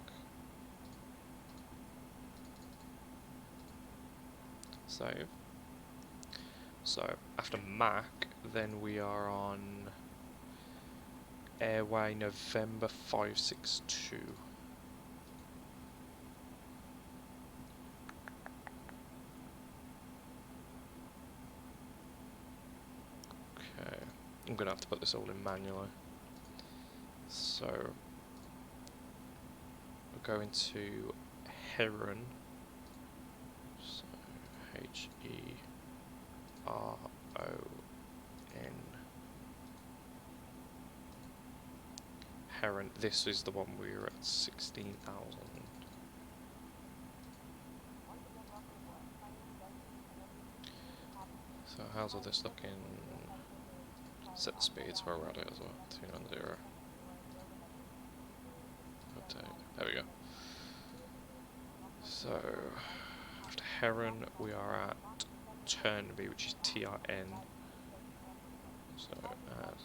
Save. So after Mac, then we are on Airway November 562. Okay, I'm gonna have to put this all in manually. So we're going to Heron. So Heron. Heron. This is the one we were at 16,000. So how's all this looking? Set the speeds where we're at it as well. 290. Update. There we go. So after Heron we are at Turnby, which is TRN. So add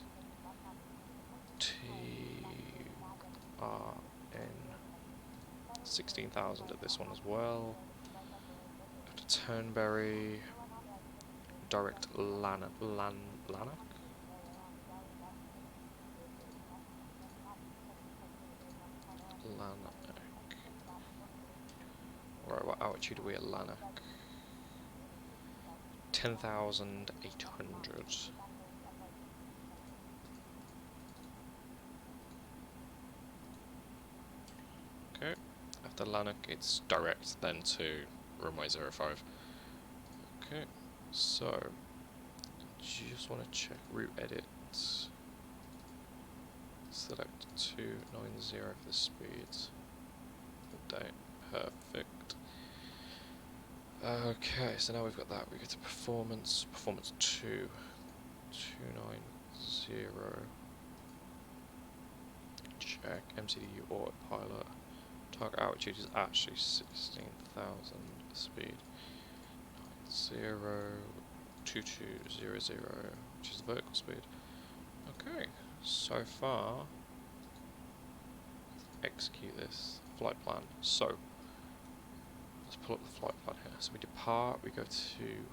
TRN 16,000 at this one as well. After Turnberry, direct Lanark. Right, what altitude are we at Lanark? 10,800. Okay, after Lanark it's direct then to runway 05. Okay, so just want to check route edit. Select 290 for the speeds. Update. Perfect. Okay, so now we've got that. We go to performance. Performance 2. 290. Check. MCDU autopilot. Target altitude is actually 16,000. Speed 902200, which is the vertical speed. Okay, so far, let's execute this flight plan. So let's pull up the flight plan here. So we depart, we go to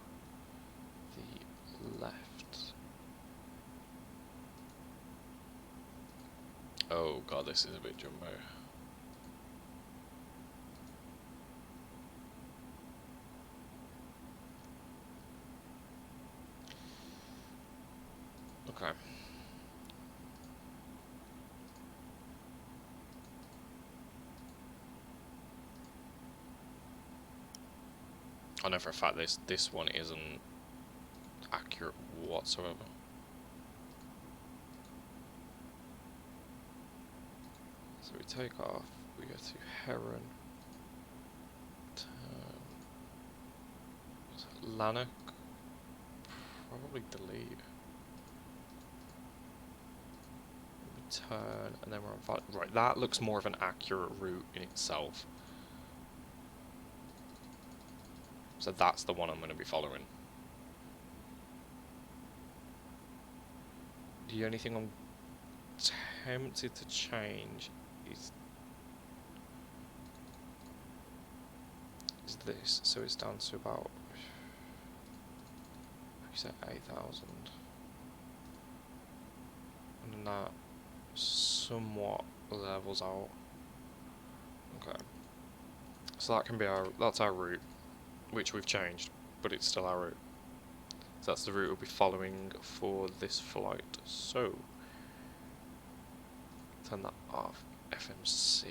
the left. Oh god, this is a bit jumbo. Okay. I know for a fact this one isn't accurate whatsoever. So we take off, we go to Heron, Lanark, probably delete. We turn, and then we're on right. That looks more of an accurate route in itself. So that's the one I'm going to be following. The only thing I'm tempted to change is this. So it's down to about, you said 8,000. And then that somewhat levels out. Okay. So that can be that's our route, which we've changed, but it's still our route. So that's the route we'll be following for this flight. So turn that off. FMC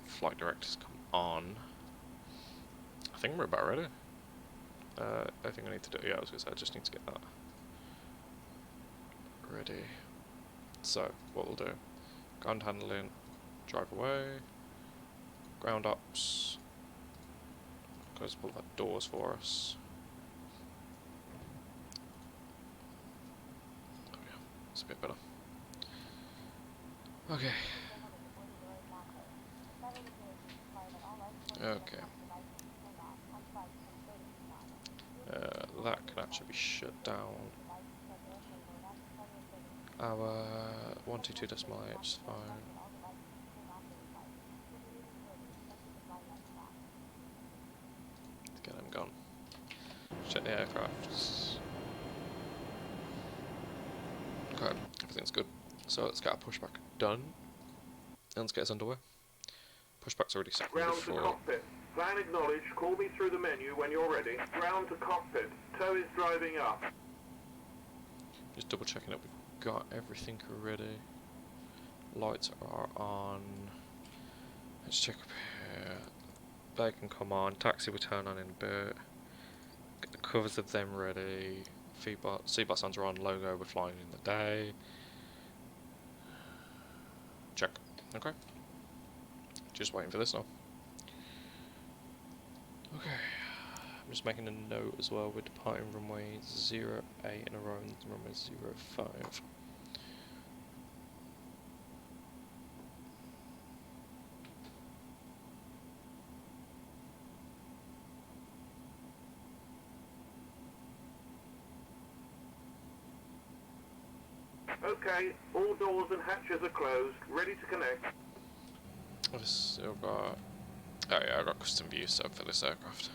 flight directors come on. I think we're about ready. I think I need to do. Yeah, I was gonna say I just need to get that ready. So what we'll do: ground handling, drive away, ground ops. Goes pull that doors for us. Oh yeah, it's a bit better. Okay. Okay. That can actually be shut down. Our 122.8 is fine. Let's get them gone. Check the aircraft. Okay, everything's good. So let's get our pushback done. And let's get us underway. Pushback's already set from Ground to before. cockpit. Plan acknowledged. Call me through the menu when you're ready. Ground to cockpit. Tow is driving up. Just double checking that we've got everything ready. Lights are on. Let's check up here. They can come on. Taxi will turn on in a bit. Get the covers of them ready. Seatbelt signs are on. Logo, we're flying in the day. Check. Okay. Just waiting for this now. Okay. I'm just making a note as well. We're departing runway 08 in a row and runway 05. Okay, all doors and hatches are closed. Ready to connect. I've still got... Oh yeah, I've got custom views set up for this aircraft.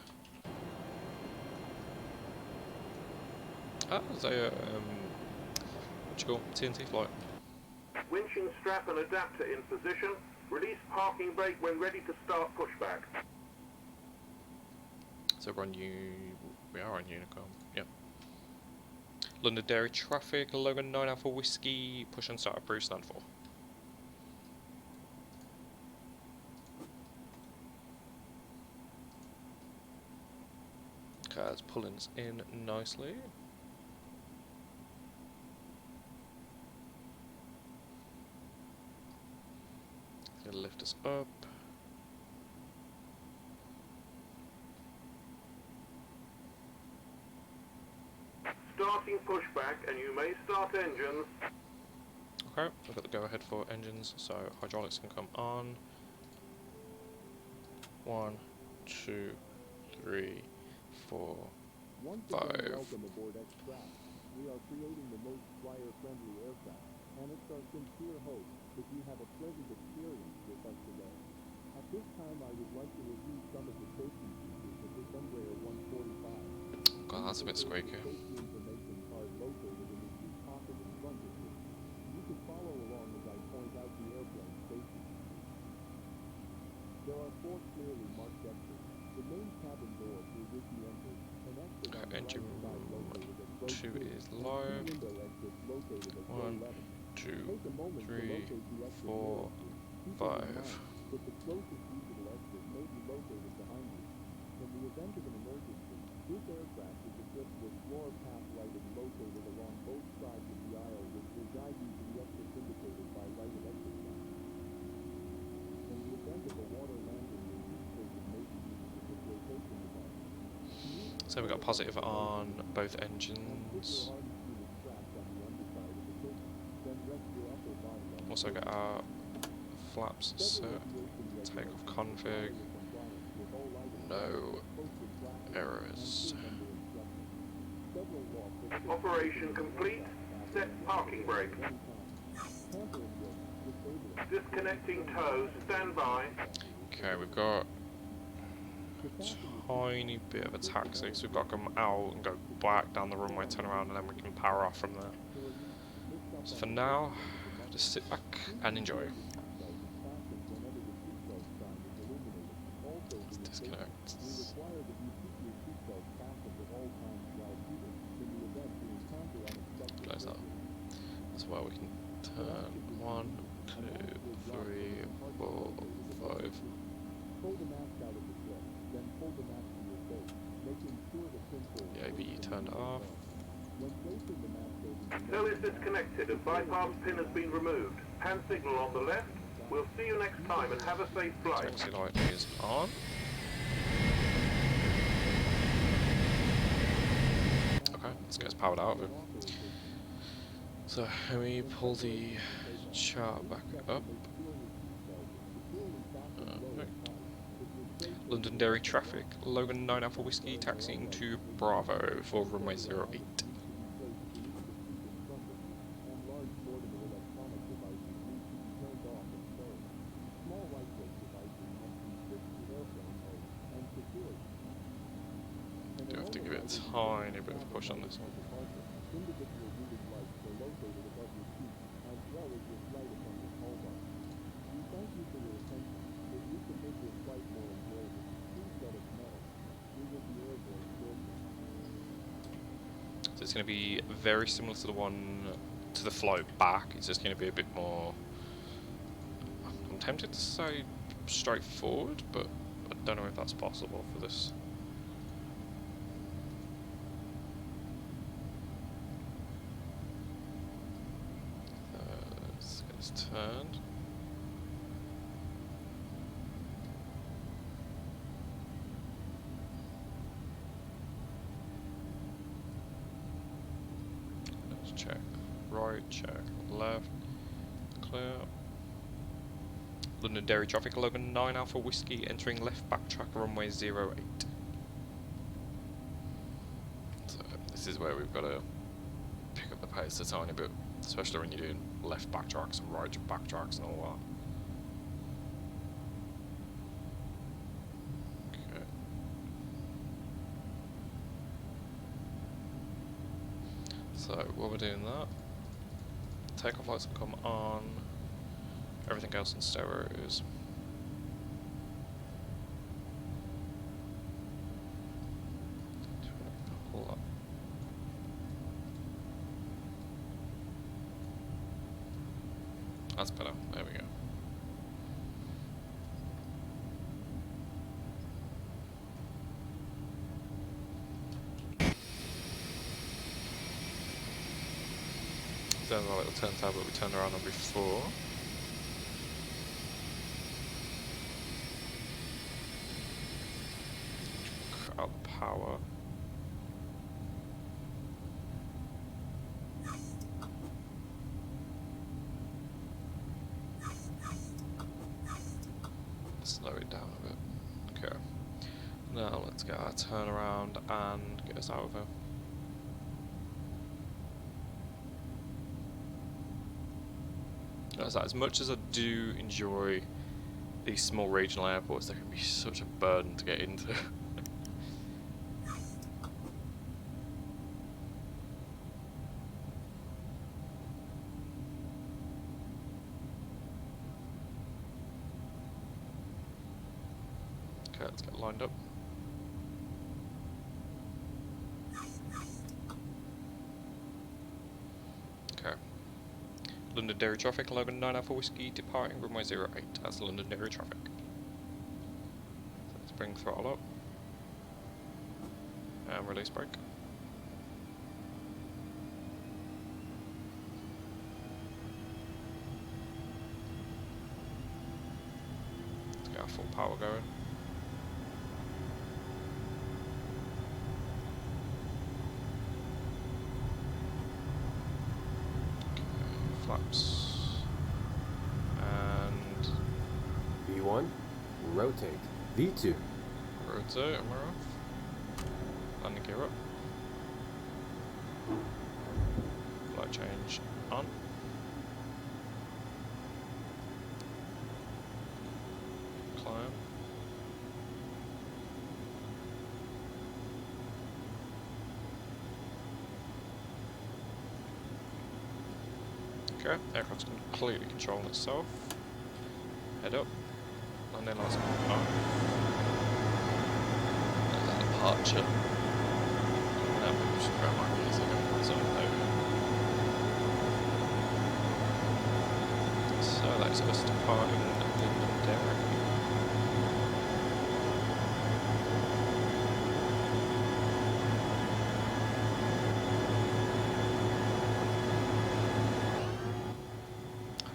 Ah, is that a, what you call TNT flight? Winching strap and adapter in position. Release parking brake when ready to start pushback. So we're on we are on Unicom, yep. London Dairy Traffic, Logan 9 Alpha Whiskey, push and start approved, stand for. Okay, that's pulling us in nicely. It's gonna lift us up. Starting pushback and you may start engines. Okay, we've got the go ahead for engines, so hydraulics can come on. 1, 2, 3, 4, Once 5. again, welcome aboard X-Craft. We are creating the most flyer-friendly aircraft, and it's our sincere hope that you have a pleasant experience with us today. At this time, I would like to review some of the safety features of this Embraer 145. God, that's a bit squeaky. Safety information card located in the seat pocket in front of you. You can follow along as I point out the airplane safety features. There are 4 clearly marked exits. The main cabin door through which you enter, an exit on the Engine right side located at row 2 2, is and low. 2 window exits located at row 1, 11. 2, Take a moment to 3, locate the exit 4, nearest you. Keep in 5. mind that the closest usable exit may be located behind you. In the event of an emergency, this aircraft is equipped with floor path lighting located along both sides of the aisle, which will guide you to the exits indicated by lighted exit signs. In the event of a water landing, the heat station may be used as a flotation device. So we've got positive on both engines. Also got our flaps set. Takeoff config. No errors. Operation complete. Set parking brake. Disconnecting tows. Stand by. Okay, we've got a tiny bit of a taxi, so we've got to come out and go back down the runway, turn around, and then we can power off from there. So for now, just sit back and enjoy. Let's disconnect. Close that. That's where we can turn 1, 2, 3, 4, 5. Pull the mask out of the clip, then pull the mask to your face, making sure the pinhole The ABE turned off. When placing the mask over Tow is disconnected and bypass pin has been removed. Hand signal on the left. We'll see you next time and have a safe flight. Taxi light is on. Okay, let's get us powered out of it. So, let me pull the chart back up. Right. London Dairy Traffic, Logan 9 Alpha Whiskey, taxiing to Bravo for runway 08. Do have to give it a tiny bit of a push on this one. well as your flight attendant Hallmark. We thank you for your attention. If we can make your flight more enjoyable, please let us know. We will be airborne shortly. So it's going to be very similar to the one to the flight back. It's just going to be a bit more. I'm tempted to say straightforward, but I don't know if that's possible for this. Let's get this turned. Let's check right, check left, clear. London Dairy traffic, Logan 9 Alpha Whiskey, entering left backtrack runway 08. So this is where we've got to pick up the pace a tiny bit, especially when you're doing left backtracks and right backtracks and all that. Okay. So while we're doing that, takeoff lights will come on. Everything else in stereo is. Hold up. That's better. There we go. Sounds like it turns out that we turned around on before. Out the power. Slow it down a bit. Okay. Now let's get our turnaround and get us out of here. As much as I do enjoy these small regional airports, they can be such a burden to get into. Okay, let's get lined up. Okay. London Dairy traffic, Logan 9 Alpha Whiskey, departing runway 08. That's London Dairy traffic. So let's bring throttle up. And release brake. Let's get our full power going. Flaps and V1, rotate. V2, rotate, and we're off. Landing gear up. Light change on. Climb. Okay, aircraft's completely controlling itself. Head up. Landing lights on. And then departure. That moves around my ears again. So that's us departing London Dairy.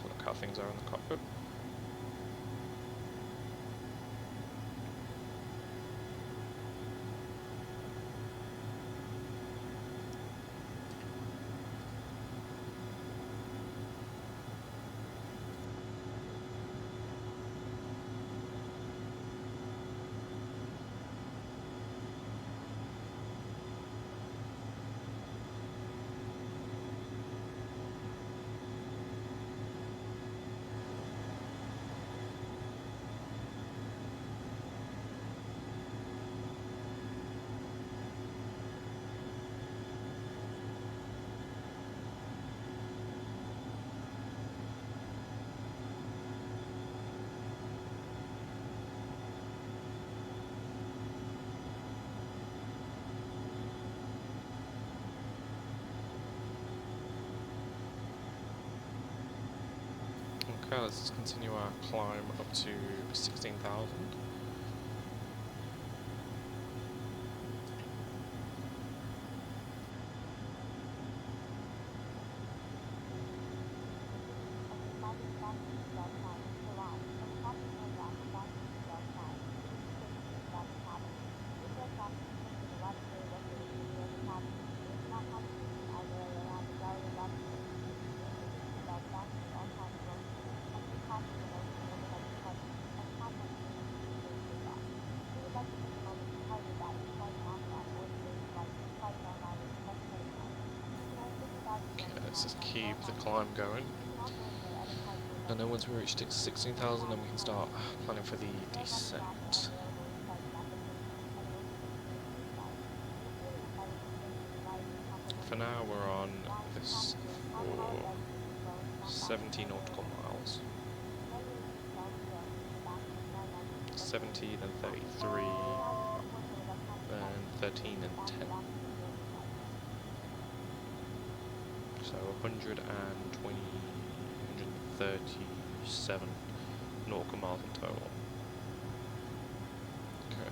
Look how things are in the cockpit. Okay, let's just continue our climb up to 16,000. Okay, let's just keep the climb going. And then once we reach 16,000, then we can start planning for the descent. For now, we're on this for 70 nautical miles. 70, then 33, then 13 and 10. So 120, 137 nautical miles in total. Okay.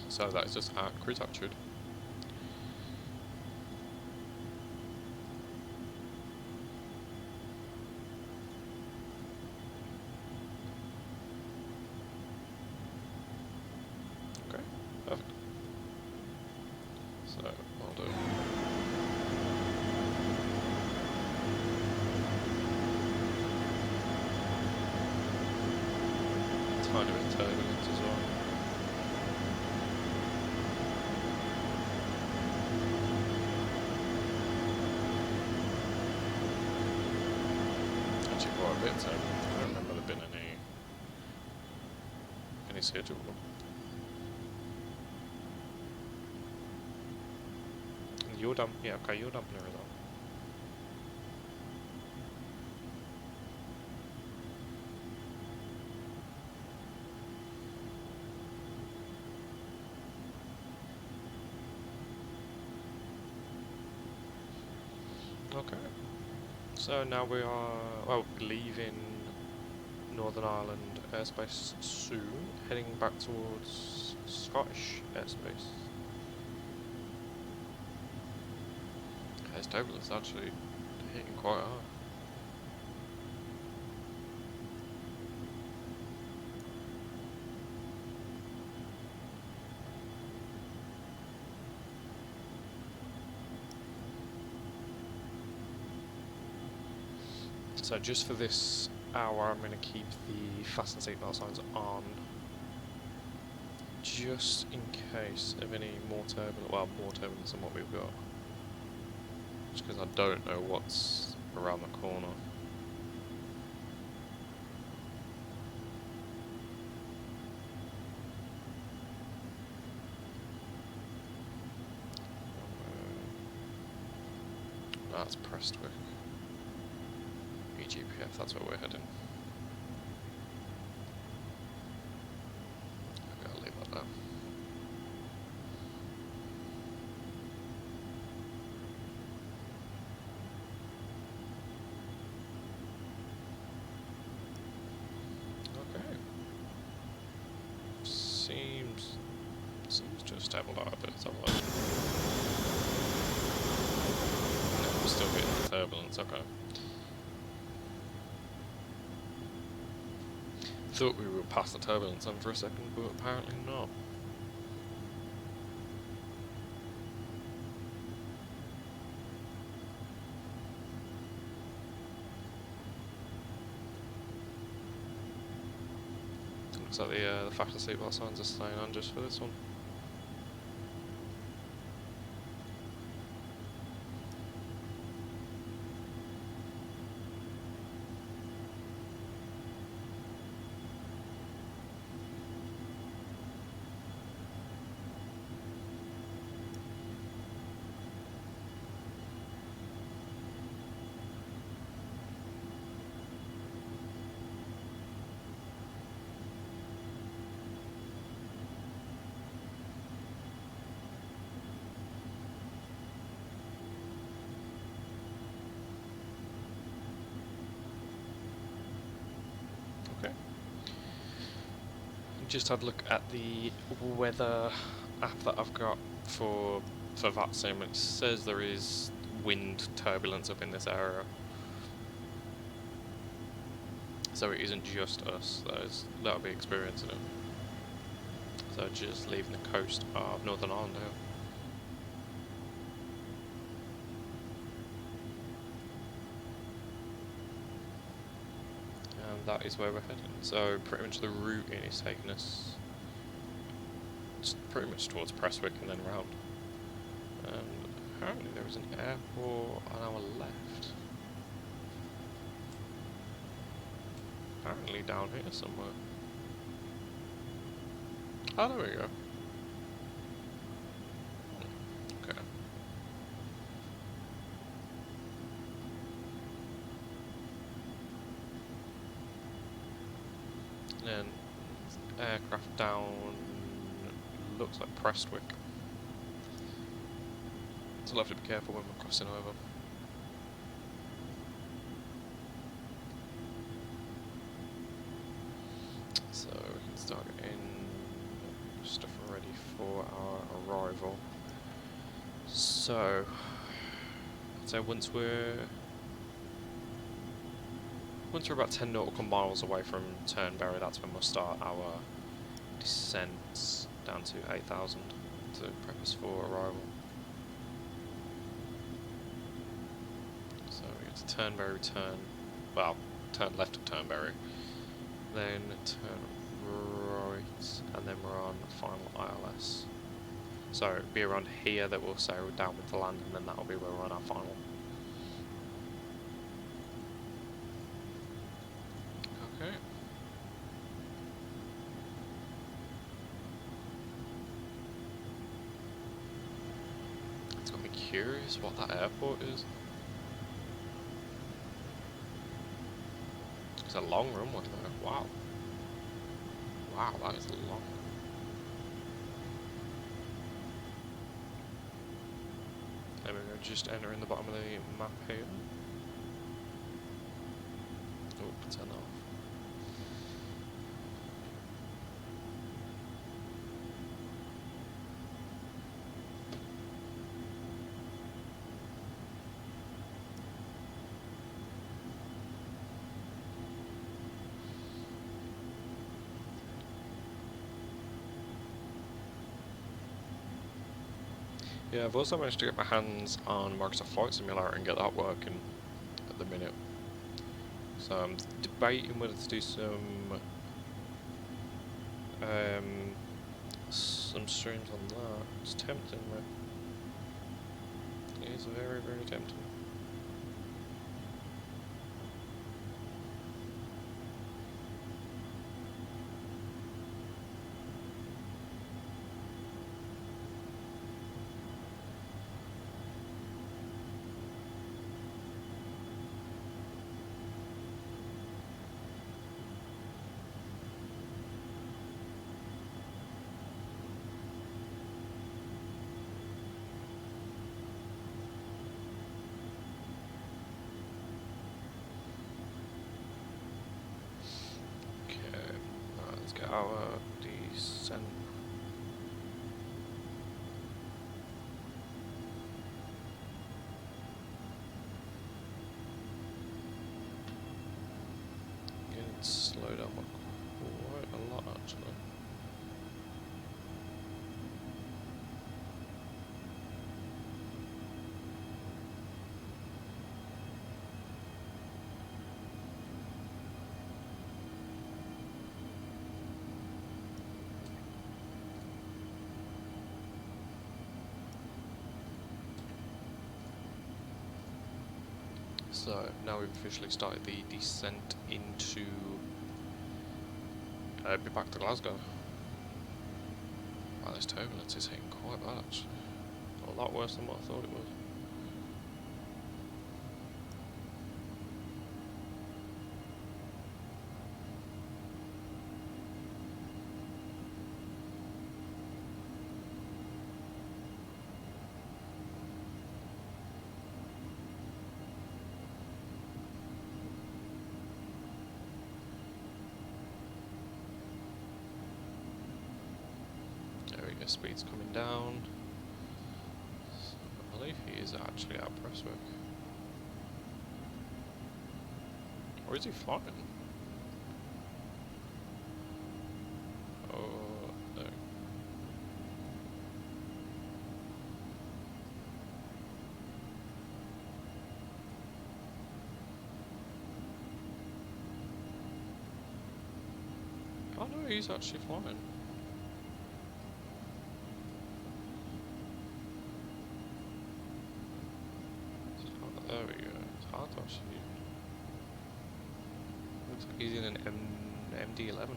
So that is just at cruise altitude. Okay, perfect. So I'll do. Tiny bit of turbulence as well. Actually quite a bit, so I don't remember there being any schedule. Your yeah, okay, your dampener is on. Okay. So now we are, well, leaving Northern Ireland airspace soon, heading back towards Scottish airspace. It's turbulence actually hitting quite hard. So just for this hour, I'm going to keep the fasten seatbelt signs on, just in case of any more turbulence, well, more turbulence than what we've got. Just because I don't know what's around the corner. That's Prestwick. EGPF, that's where we're heading. Okay, I'll leave that there. Okay. Seems to have stabilised out a bit. Let's have a look. No, we're still getting the turbulence, okay. Thought we were past the turbulence zone for a second, but apparently not. Looks like the faster seatbelt signs are staying on just for this one. just had a look at the weather app that I've got for that sim. It says there is wind turbulence up in this area, so it isn't just us that'll be experiencing it. So just leaving the coast of Northern Ireland now. And that is where we're heading. So pretty much the route in is taking us pretty much towards Prestwick and then round. And apparently there is an airport on our left. Apparently down here somewhere. Oh, there we go. Okay. Then aircraft down, looks like Prestwick. So I'll have to be careful when we're crossing over. So we can start getting stuff ready for our arrival. So once we're about 10 nautical miles away from Turnberry, that's when we'll start our descents down to 8,000 to prep us for arrival. So we get to Turnberry, turn left at Turnberry, then turn right, and then we're on final ILS. So it'll be around here that we'll sail down with the land, and then that'll be where we're on our final. Okay. It's got me curious what that airport is. It's a long runway though. Wow. Wow, that is long. There we go, just entering the bottom of the map here. Oh, turn off. Yeah, I've also managed to get my hands on Microsoft Flight Simulator and get that working at the minute. So I'm debating whether to do some streams on that. It's tempting, man. It is very, very tempting. Let's get our descent. Getting slowed down quite a lot actually. So now we've officially started the descent into be back to Glasgow. Wow, this turbulence is hitting quite bad actually. A lot worse than what I thought it was. airspeed's coming down. So I believe he is actually at Prestwick. Or is he flying? Oh, no. Oh no, he's actually flying. There we go. It's hard to actually. Looks like he's in an MD-11.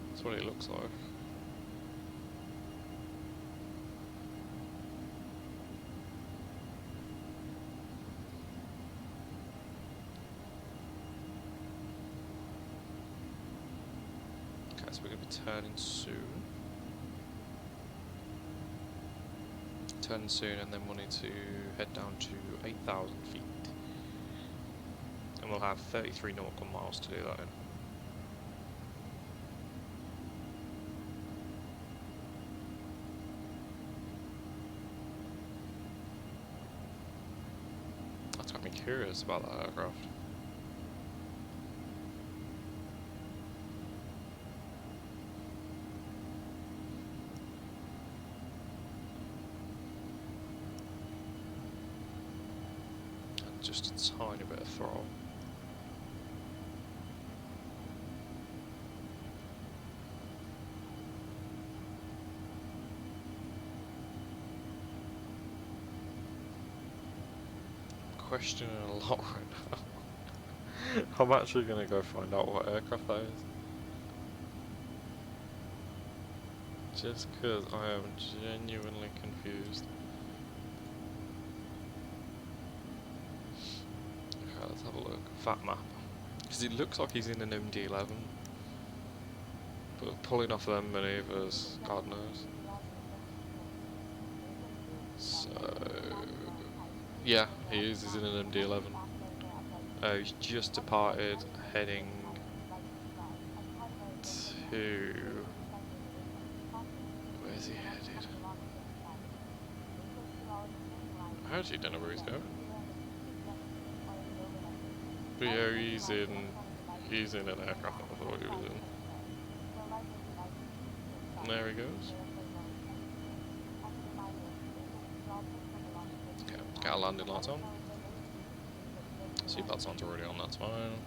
That's what it looks like. Okay, so we're going to be turning soon. Turning soon, and then we'll need to head down to 8,000 feet. And we'll have 33 nautical miles to do that in. That's got me curious about that aircraft. And just a tiny bit of throttle. Questioning a lot right now. I'm actually going to go find out what aircraft that is. Just because I am genuinely confused. Okay, let's have a look. Fat map. Because it looks like he's in an MD-11. But pulling off them manoeuvres, God knows. So... yeah, he is. He's in an MD-11. He's just departed, heading to... where's he headed? I actually don't know where he's going. But yeah, he's in an aircraft I thought he was in. And there he goes. Okay, got a landing lights on. Seatbelt signs already on, that's fine.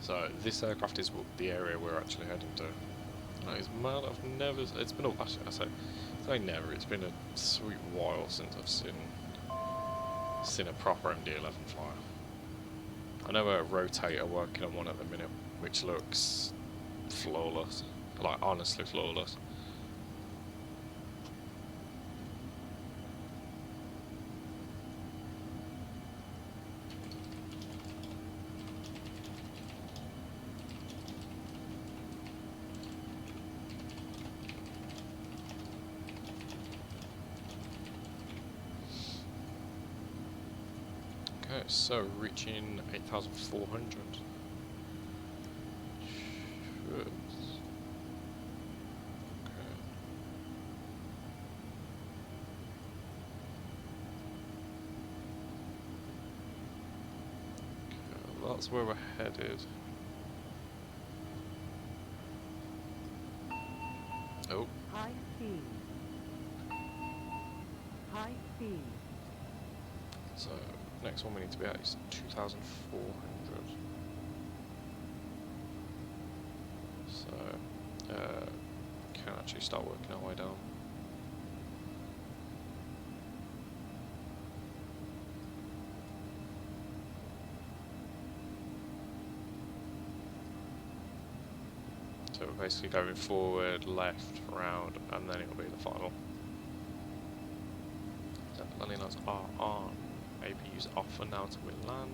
So this aircraft is the area we're actually heading to. That is mad. I've never. It's been a. Actually, I say never. It's been a sweet while since I've seen a proper MD-11 flyer. I know a rotator working on one at the minute, which looks flawless. Like honestly flawless. Okay, so reaching 8,400. Should. Okay. Okay, that's where we're headed. Oh. High speed. High speed. So next one we need to be at is 2,400. So can actually start working our way down. So we're basically going forward, left, round, and then it'll be the final. So landing lights are on. APU's off for now till we land.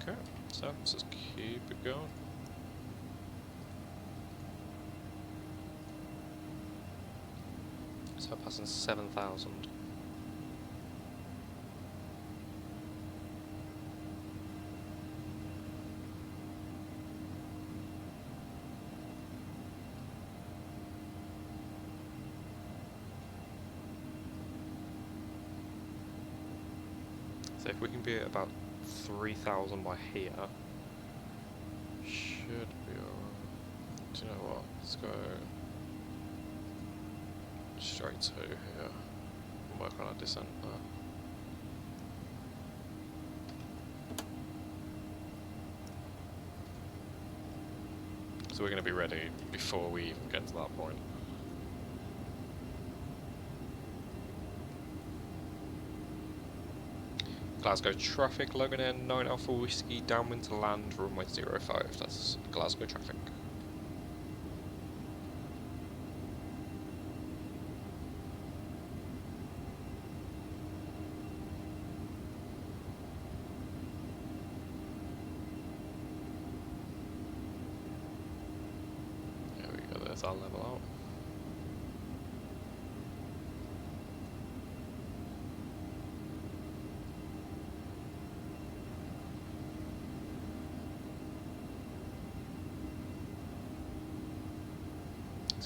Okay, so let's just keep it going. So passing 7,000. So if we can be at about 3,000 by here, should be alright. Do you know what? Let's go straight to here and work on our descent there. So we're going to be ready before we even get to that point. Glasgow traffic, Logan Air 9 Alpha Whiskey, downwind to land, runway 05. That's Glasgow traffic. There we go, there's our level out.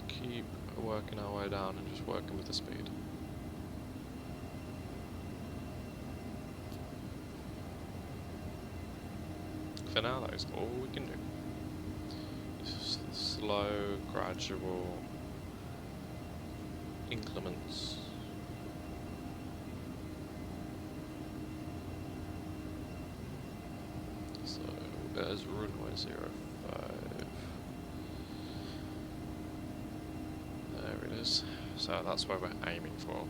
Keep working our way down and just working with the speed. For now, that is all we can do. Just slow, gradual increments. So there's runway 05. There it is. So that's where we're aiming for.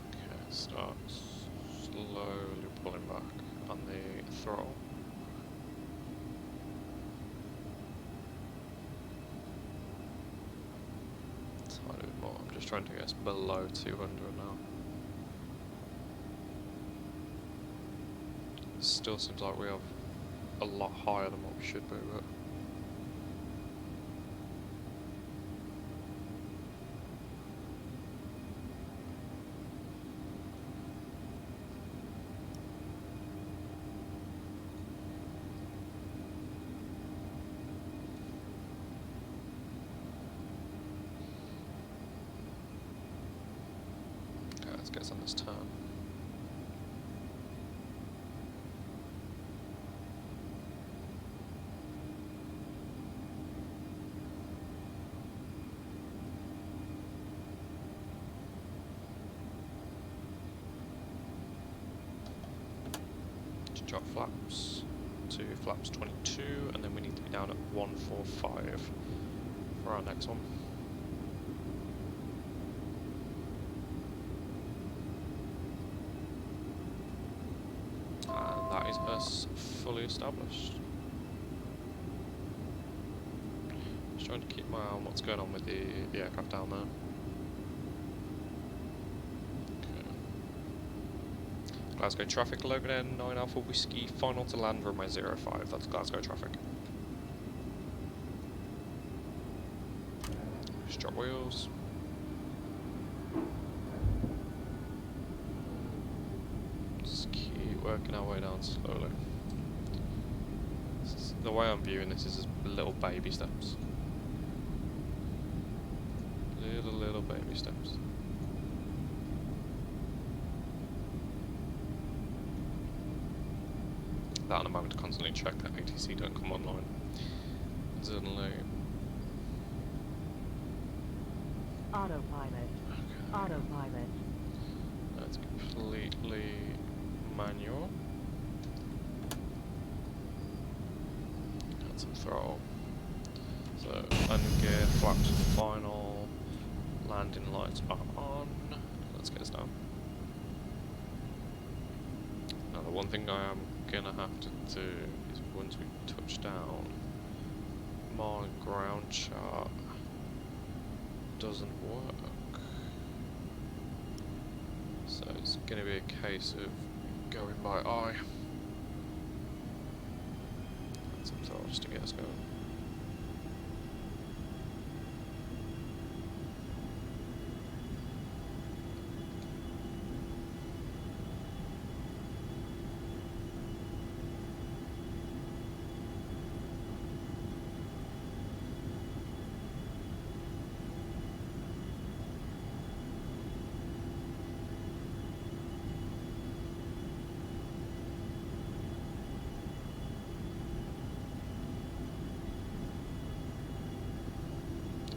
Okay, it starts slowly pulling back on the throttle. Tiny bit more. I'm just trying to get us below 200 now. Still seems like we have a lot higher than what we should be, but okay, let's get us on this turn. Drop flaps to flaps 22, and then we need to be down at 145 for our next one. And that is us fully established. Just trying to keep my eye on what's going on with the aircraft down there. Glasgow traffic, Logan Air 9 Alpha Whiskey, final to land, runway 05. That's Glasgow traffic. Just drop wheels. Just keep working our way down slowly. The way I'm viewing this is little baby steps. Little baby steps. That in a moment to constantly check that ATC don't come online. Suddenly. Autopilot. Okay. Autopilot. That's completely manual. That's some throttle. So landing gear, flaps final, Landing lights are on. Let's get us down. Now the one thing I am gonna have to do is once we touch down, my ground chart doesn't work. So it's gonna be a case of going by eye. That's some thought just to get us going.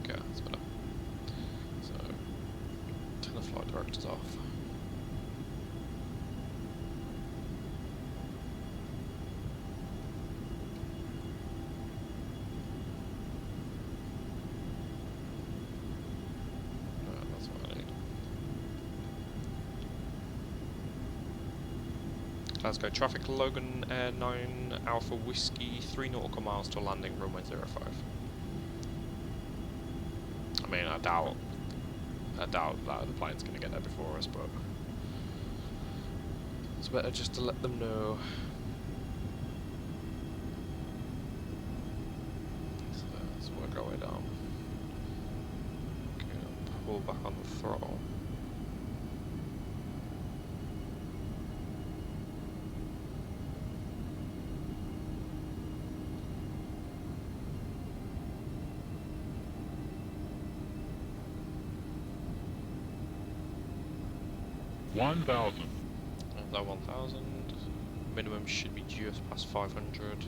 Okay, that's better. So, turn the flight directors off. No, that's what I need. Let's go. Traffic Logan Air 9 Alpha Whiskey, 3 nautical miles to landing runway 05. I mean, I doubt that the plane's going to get there before us, but it's better just to let them know. So let's work our way down. Gonna pull back on the throttle. That 1000. Minimum should be just past 500.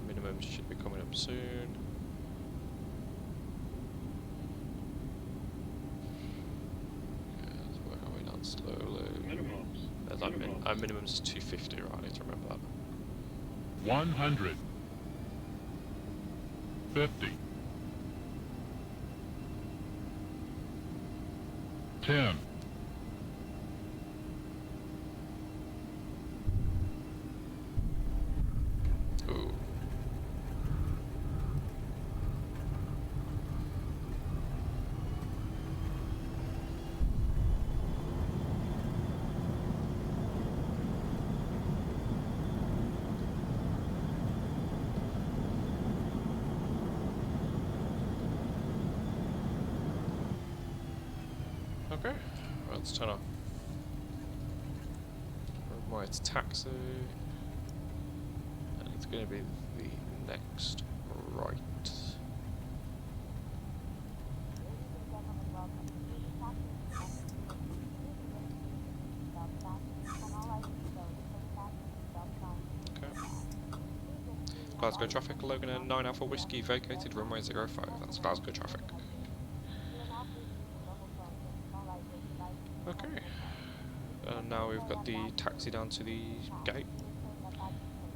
Minimum should be coming up soon. Yeah, let's work our way down slowly. There's our minimum is 250, right? I need to remember that. 100. 50. 10. Ooh. Okay, let's turn off. Right, it's taxi, and it's going to be the next right. Ladies and gentlemen, welcome. Please fasten your seatbelts and all items stowed until the fasten seatbelt sign. Okay. Glasgow traffic, Logan Air 9 Alpha Whiskey, vacated runway 05. That's Glasgow traffic. Okay. And now we've got the taxi down to the gate.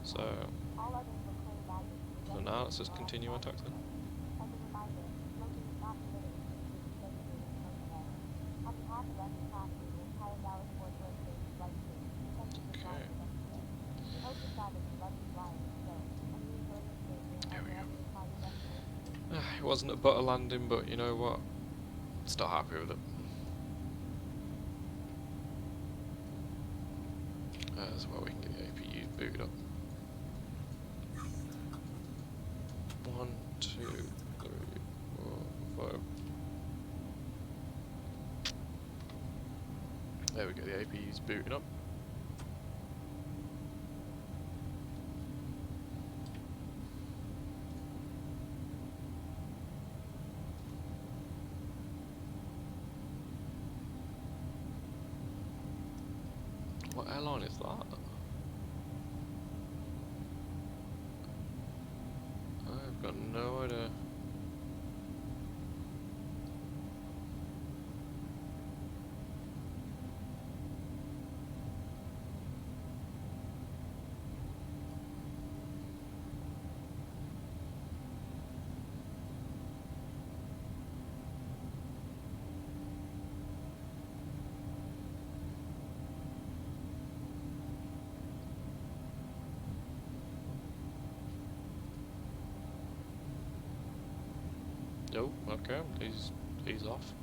So now let's just continue our taxi. Okay. There we go. It wasn't a butter landing, but you know what? Still happy with it. As well, we can get the APU booted up. 1, 2, 3, 4, 5. There we go, the APU's booting up. What airline is that? I've got no idea. Oh, okay, he's off.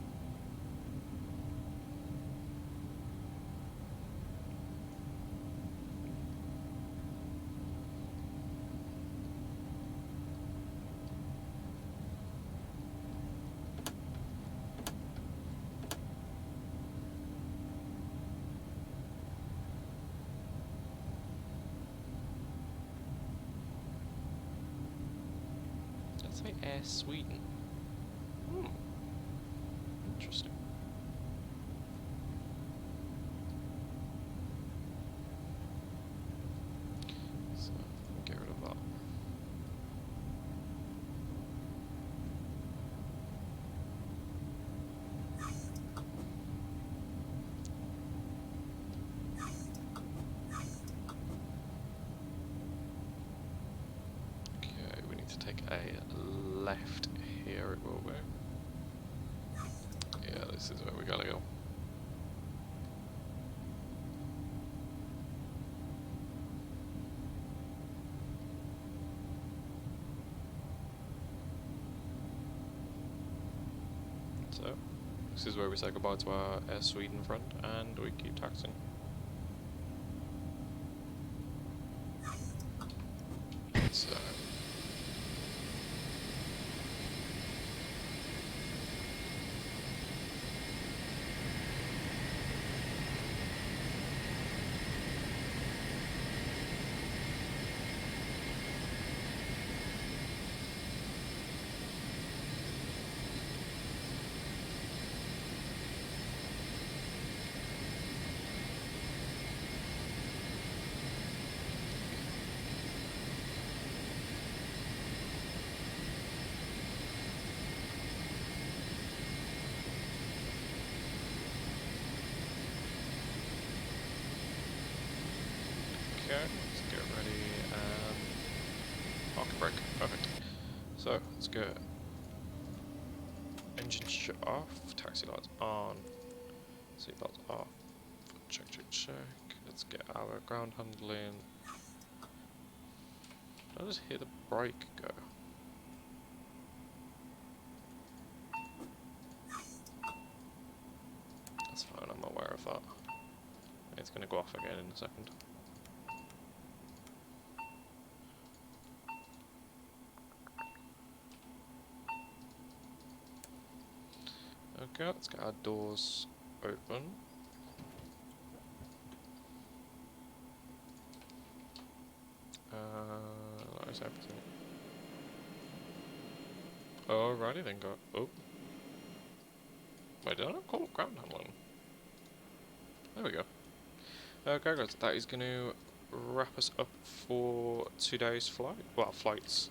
Let's say Air Sweden. Hmm. Interesting. So, get rid of that. Okay, we need to take a left here, it will be. Yeah, this is where we gotta go. So, this is where we say goodbye to our Air Sweden friend, and we keep taxing. So, okay, let's get ready and parking brake, perfect. So, let's go. Engine shut off, taxi lights on, seatbelts off, check, check, check. Let's get our ground handling. Did I just hear the brake go? That's fine, I'm aware of that. It's going to go off again in a second. Okay, let's get our doors open. That is everything. Alrighty then, go. Oh. Wait, did I not call it ground handling? There we go. Okay, guys, that is going to wrap us up for today's flight. Well, flights.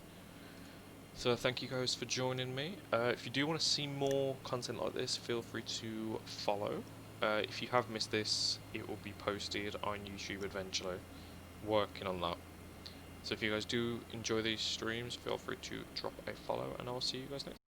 So thank you guys for joining me. If you do want to see more content like this, feel free to follow. If you have missed this, it will be posted on YouTube eventually. Working on that. So if you guys do enjoy these streams, feel free to drop a follow, and I'll see you guys next time.